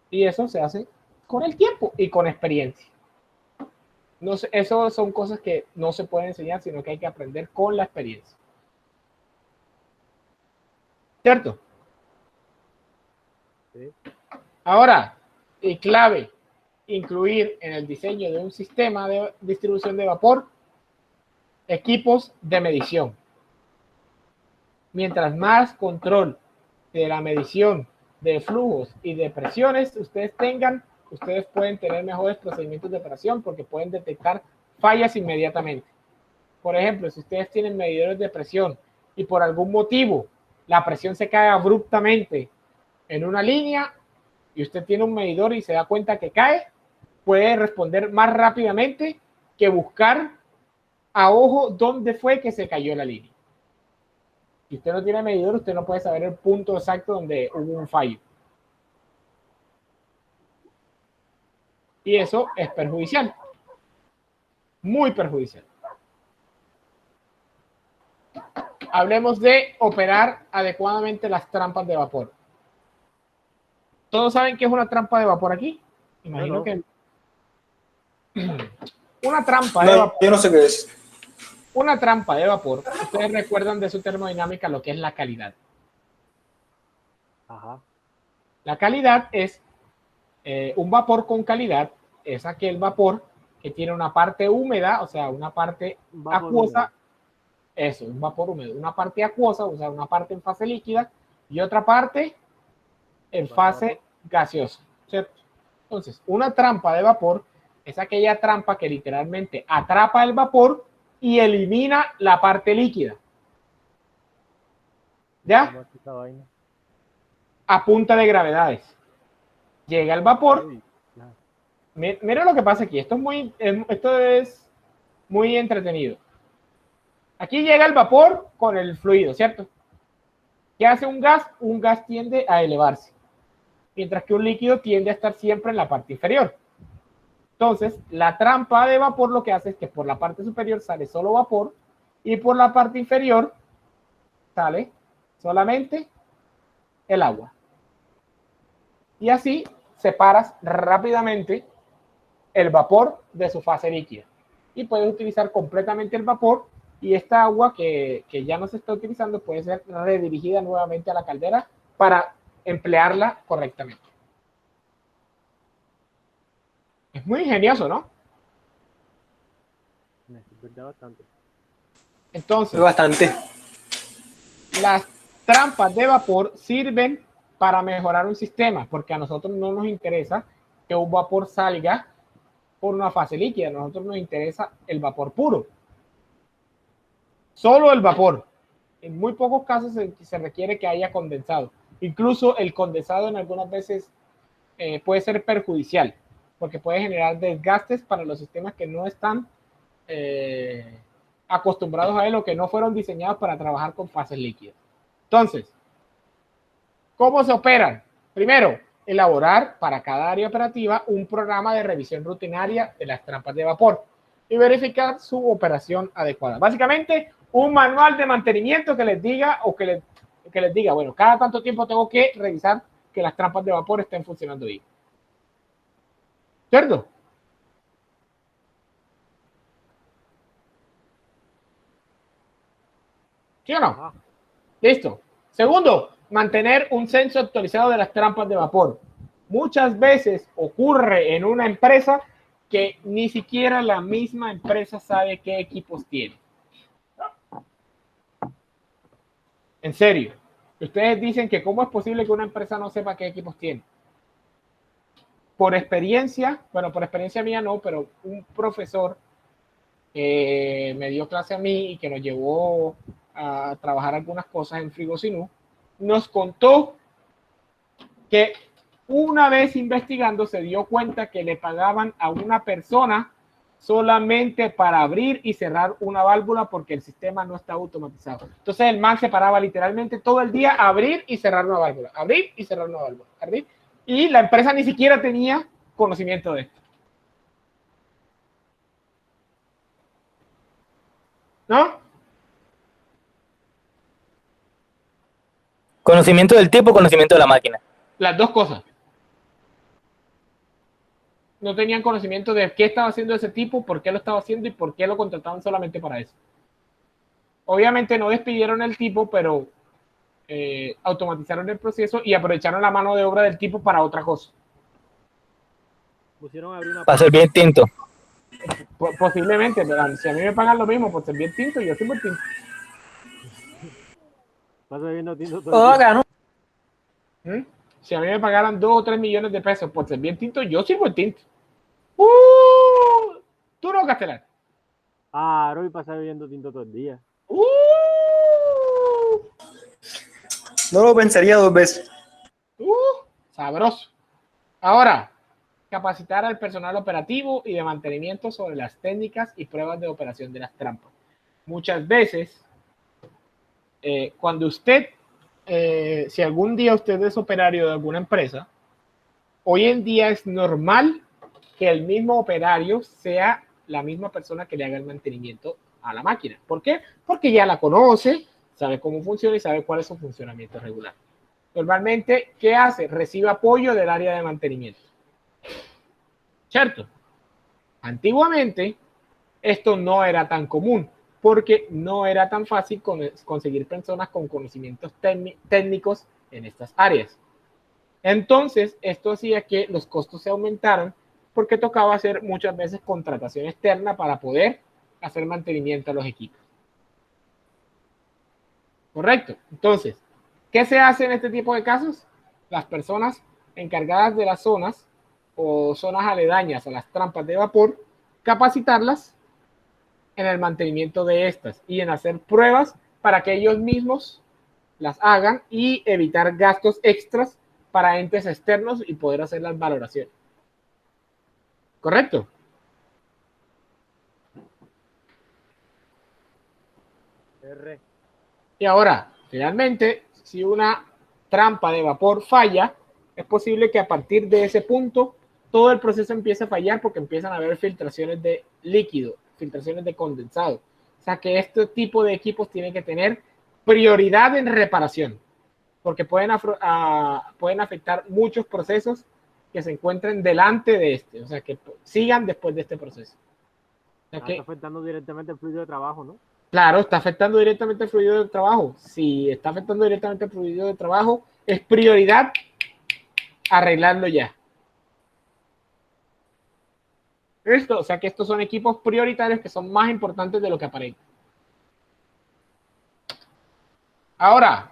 Y eso se hace con el tiempo y con experiencia. No sé, eso son cosas que no se pueden enseñar, sino que hay que aprender con la experiencia. ¿Cierto? Sí. Ahora, y clave, incluir en el diseño de un sistema de distribución de vapor equipos de medición. Mientras más control de la medición de flujos y de presiones ustedes tengan, ustedes pueden tener mejores procedimientos de operación porque pueden detectar fallas inmediatamente. Por ejemplo, si ustedes tienen medidores de presión y por algún motivo la presión se cae abruptamente en una línea y usted tiene un medidor y se da cuenta que cae, puede responder más rápidamente que buscar a ojo dónde fue que se cayó la línea. Si usted no tiene medidor, usted no puede saber el punto exacto donde hubo un fallo. Y eso es perjudicial. Muy perjudicial. Hablemos de operar adecuadamente las trampas de vapor. ¿Todos saben qué es una trampa de vapor aquí? Imagino No. que... Una trampa de vapor. Yo no sé qué es. Una trampa de vapor, ustedes recuerdan de su termodinámica lo que es la calidad. Ajá. La calidad es un vapor con calidad, es aquel vapor que tiene una parte húmeda, o sea, una parte acuosa. Húmedo. Eso, un vapor húmedo. Una parte acuosa, o sea, una parte en fase líquida y otra parte en fase gaseosa, ¿cierto? Entonces, una trampa de vapor es aquella trampa que literalmente atrapa el vapor y elimina la parte líquida. ¿Ya? ¿Cómo es esa vaina? A punta de gravedades. Llega el vapor. Uy, ya. Mira lo que pasa aquí. Esto es muy entretenido. Aquí llega el vapor con el fluido, ¿cierto? ¿Qué hace un gas? Un gas tiende a elevarse, mientras que un líquido tiende a estar siempre en la parte inferior. Entonces, la trampa de vapor lo que hace es que por la parte superior sale solo vapor y por la parte inferior sale solamente el agua. Y así separas rápidamente el vapor de su fase líquida. Y puedes utilizar completamente el vapor y esta agua que ya no se está utilizando puede ser redirigida nuevamente a la caldera para emplearla correctamente. Es muy ingenioso, ¿no? Me sorprendió bastante. Entonces, Bastante. las trampas de vapor sirven para mejorar un sistema, porque a nosotros no nos interesa que un vapor salga por una fase líquida, a nosotros nos interesa el vapor puro. Solo el vapor. En muy pocos casos se requiere que haya condensado. Incluso el condensado en algunas veces puede ser perjudicial, porque puede generar desgastes para los sistemas que no están acostumbrados a él o que no fueron diseñados para trabajar con fases líquidas. Entonces, ¿cómo se operan? Primero, elaborar para cada área operativa un programa de revisión rutinaria de las trampas de vapor y verificar su operación adecuada. Básicamente, un manual de mantenimiento que les diga que les diga, bueno, cada tanto tiempo tengo que revisar que las trampas de vapor estén funcionando bien. ¿Cierto? ¿Sí o no? Ajá. Listo. Segundo, mantener un censo actualizado de las trampas de vapor. Muchas veces ocurre en una empresa que ni siquiera la misma empresa sabe qué equipos tiene. En serio. Ustedes dicen que cómo es posible que una empresa no sepa qué equipos tiene. Por experiencia, bueno, por experiencia mía no, pero un profesor me dio clase a mí y que nos llevó a trabajar algunas cosas en Frigosinú, nos contó que una vez investigando se dio cuenta que le pagaban a una persona solamente para abrir y cerrar una válvula porque el sistema no está automatizado. Entonces el man se paraba literalmente todo el día a abrir y cerrar una válvula, abrir y cerrar una válvula, abrir, y la empresa ni siquiera tenía conocimiento de esto. ¿No? Conocimiento del tipo, conocimiento de la máquina. Las dos cosas. No tenían conocimiento de qué estaba haciendo ese tipo, por qué lo estaba haciendo y por qué lo contrataban solamente para eso. Obviamente no despidieron al tipo, pero automatizaron el proceso y aprovecharon la mano de obra del tipo para otra cosa. Pusieron a abrir una Para ser bien tinto. Posiblemente, pero si a mí me pagan lo mismo por servir tinto, yo sirvo el tinto. Estás bebiendo tinto todo Todo el día. acá, ¿no? ¿Mm? Si a mí me pagaran 2 o 3 millones de pesos por servir tinto, yo sirvo el tinto. ¿Tú no, Castelar? Ah, Roy pasa bebiendo tinto todo el día. No lo pensaría dos veces. Sabroso. Ahora, capacitar al personal operativo y de mantenimiento sobre las técnicas y pruebas de operación de las trampas. Muchas veces, cuando usted, si algún día usted es operario de alguna empresa, hoy en día es normal que el mismo operario sea la misma persona que le haga el mantenimiento a la máquina. ¿Por qué? Porque ya la conoce, sabe cómo funciona y sabe cuál es su funcionamiento regular. Normalmente, ¿qué hace? Recibe apoyo del área de mantenimiento. ¿Cierto? Antiguamente, esto no era tan común porque no era tan fácil conseguir personas con conocimientos técnicos en estas áreas. Entonces, esto hacía que los costos se aumentaran porque tocaba hacer muchas veces contratación externa para poder hacer mantenimiento a los equipos. Correcto. Entonces, ¿qué se hace en este tipo de casos? Las personas encargadas de las zonas o zonas aledañas a las trampas de vapor, capacitarlas en el mantenimiento de estas y en hacer pruebas para que ellos mismos las hagan y evitar gastos extras para entes externos y poder hacer las valoraciones. ¿Correcto? R. Y ahora, finalmente, si una trampa de vapor falla, es posible que a partir de ese punto todo el proceso empiece a fallar porque empiezan a haber filtraciones de líquido, filtraciones de condensado. O sea que este tipo de equipos tienen que tener prioridad en reparación porque pueden afectar muchos procesos que se encuentren delante de este, o sea que sigan después de este proceso. O sea Está que, afectando directamente el fluido de trabajo, ¿no? claro, está afectando directamente el fluido de trabajo. Si está afectando directamente el fluido de trabajo, es prioridad arreglarlo ya. Esto, o sea que estos son equipos prioritarios que son más importantes de lo que aparenta. Ahora,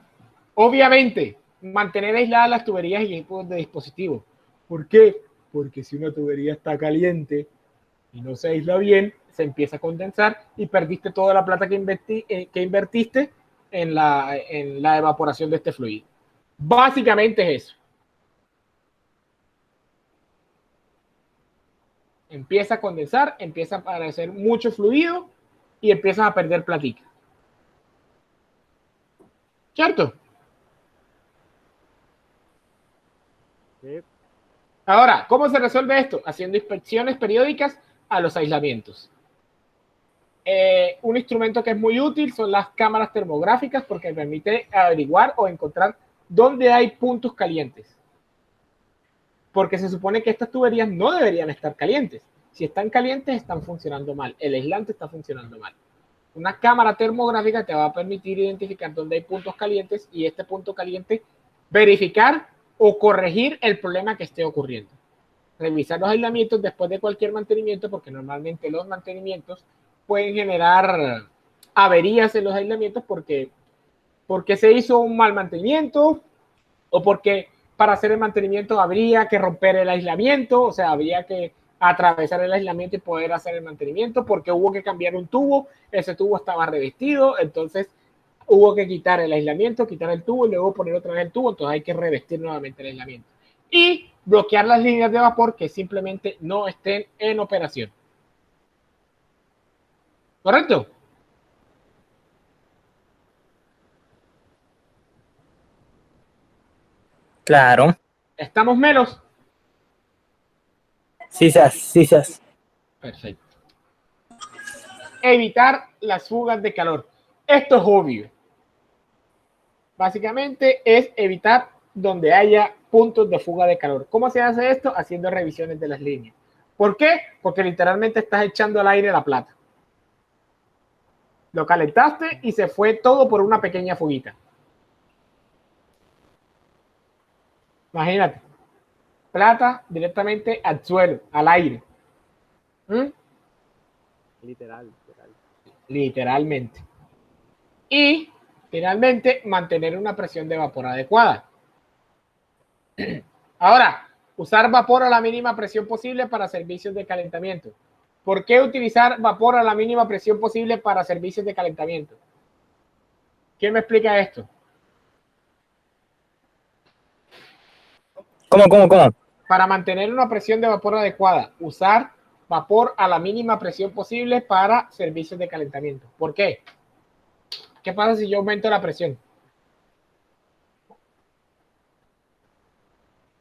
obviamente, mantener aisladas las tuberías y equipos de dispositivos. ¿Por qué? Porque si una tubería está caliente y no se aísla bien, se empieza a condensar y perdiste toda la plata que invertiste en la evaporación de este fluido. Básicamente es eso. Empieza a condensar, empieza a aparecer mucho fluido y empiezas a perder platica. ¿Cierto? Sí. Ahora, ¿cómo se resuelve esto? Haciendo inspecciones periódicas a los aislamientos. Un instrumento que es muy útil son las cámaras termográficas porque permite averiguar o encontrar dónde hay puntos calientes. Porque se supone que estas tuberías no deberían estar calientes. Si están calientes, están funcionando mal. El aislante está funcionando mal. Una cámara termográfica te va a permitir identificar dónde hay puntos calientes y este punto caliente verificar o corregir el problema que esté ocurriendo. Revisar los aislamientos después de cualquier mantenimiento, porque normalmente los mantenimientos pueden generar averías en los aislamientos porque se hizo un mal mantenimiento o porque para hacer el mantenimiento habría que romper el aislamiento, o sea, habría que atravesar el aislamiento y poder hacer el mantenimiento porque hubo que cambiar un tubo, ese tubo estaba revestido, entonces hubo que quitar el aislamiento, quitar el tubo y luego poner otra vez el tubo, entonces hay que revestir nuevamente el aislamiento. Y bloquear las líneas de vapor que simplemente no estén en operación. ¿Correcto? Claro. ¿Estamos menos? Sisas. Perfecto. Evitar las fugas de calor. Esto es obvio. Básicamente es evitar donde haya puntos de fuga de calor. ¿Cómo se hace esto? Haciendo revisiones de las líneas. ¿Por qué? Porque literalmente estás echando al aire la plata. Lo calentaste y se fue todo por una pequeña fuguita. Imagínate. Plata directamente al suelo, al aire. Literalmente. Y finalmente mantener una presión de vapor adecuada. Ahora, usar vapor a la mínima presión posible para servicios de calentamiento. ¿Por qué utilizar vapor a la mínima presión posible para servicios de calentamiento? ¿Quién me explica esto? ¿Cómo? Para mantener una presión de vapor adecuada, usar vapor a la mínima presión posible para servicios de calentamiento. ¿Por qué? ¿Qué pasa si yo aumento la presión?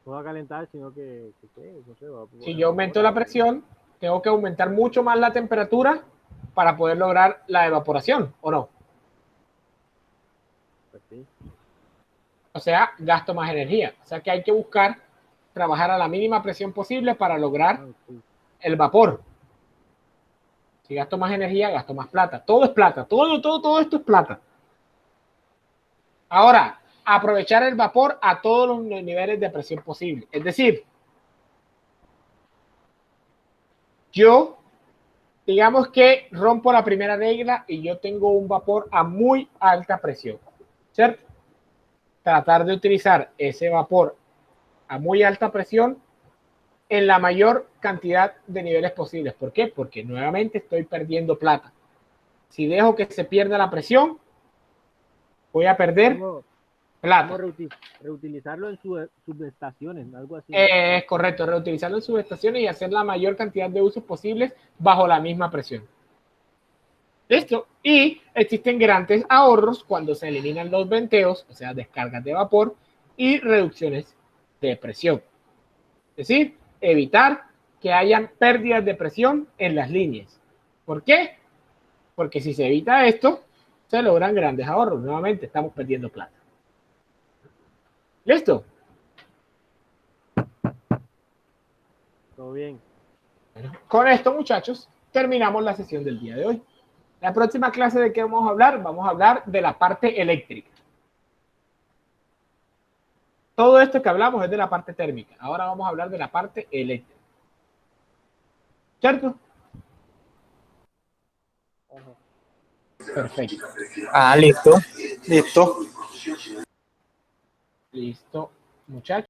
No va a calentar, sino que no sé, si yo aumento la presión, tengo que aumentar mucho más la temperatura para poder lograr la evaporación, ¿o no? Pues sí. O sea, gasto más energía. O sea que hay que buscar trabajar a la mínima presión posible para lograr el vapor. Si gasto más energía, gasto más plata. Todo es plata. Todo esto es plata. Ahora, aprovechar el vapor a todos los niveles de presión posible. Es decir, yo, digamos que rompo la primera regla y yo tengo un vapor a muy alta presión, ¿cierto? Tratar de utilizar ese vapor a muy alta presión en la mayor cantidad de niveles posibles. ¿Por qué? Porque nuevamente estoy perdiendo plata. Si dejo que se pierda la presión, voy a perder plata. Reutilizarlo en subestaciones, algo así. Es correcto, reutilizarlo en subestaciones y hacer la mayor cantidad de usos posibles bajo la misma presión. ¿Listo? Y existen grandes ahorros cuando se eliminan los venteos, o sea, descargas de vapor y reducciones de presión. Es decir, evitar que hayan pérdidas de presión en las líneas. ¿Por qué? Porque si se evita esto, se logran grandes ahorros. Nuevamente, estamos perdiendo plata. ¿Listo? Todo bien. Con esto, muchachos, terminamos la sesión del día de hoy. La próxima clase, ¿de qué vamos a hablar? Vamos a hablar de la parte eléctrica. Todo esto que hablamos es de la parte térmica. Ahora vamos a hablar de la parte eléctrica. ¿Cierto? Perfecto. Listo. Listo. Listo, muchachos.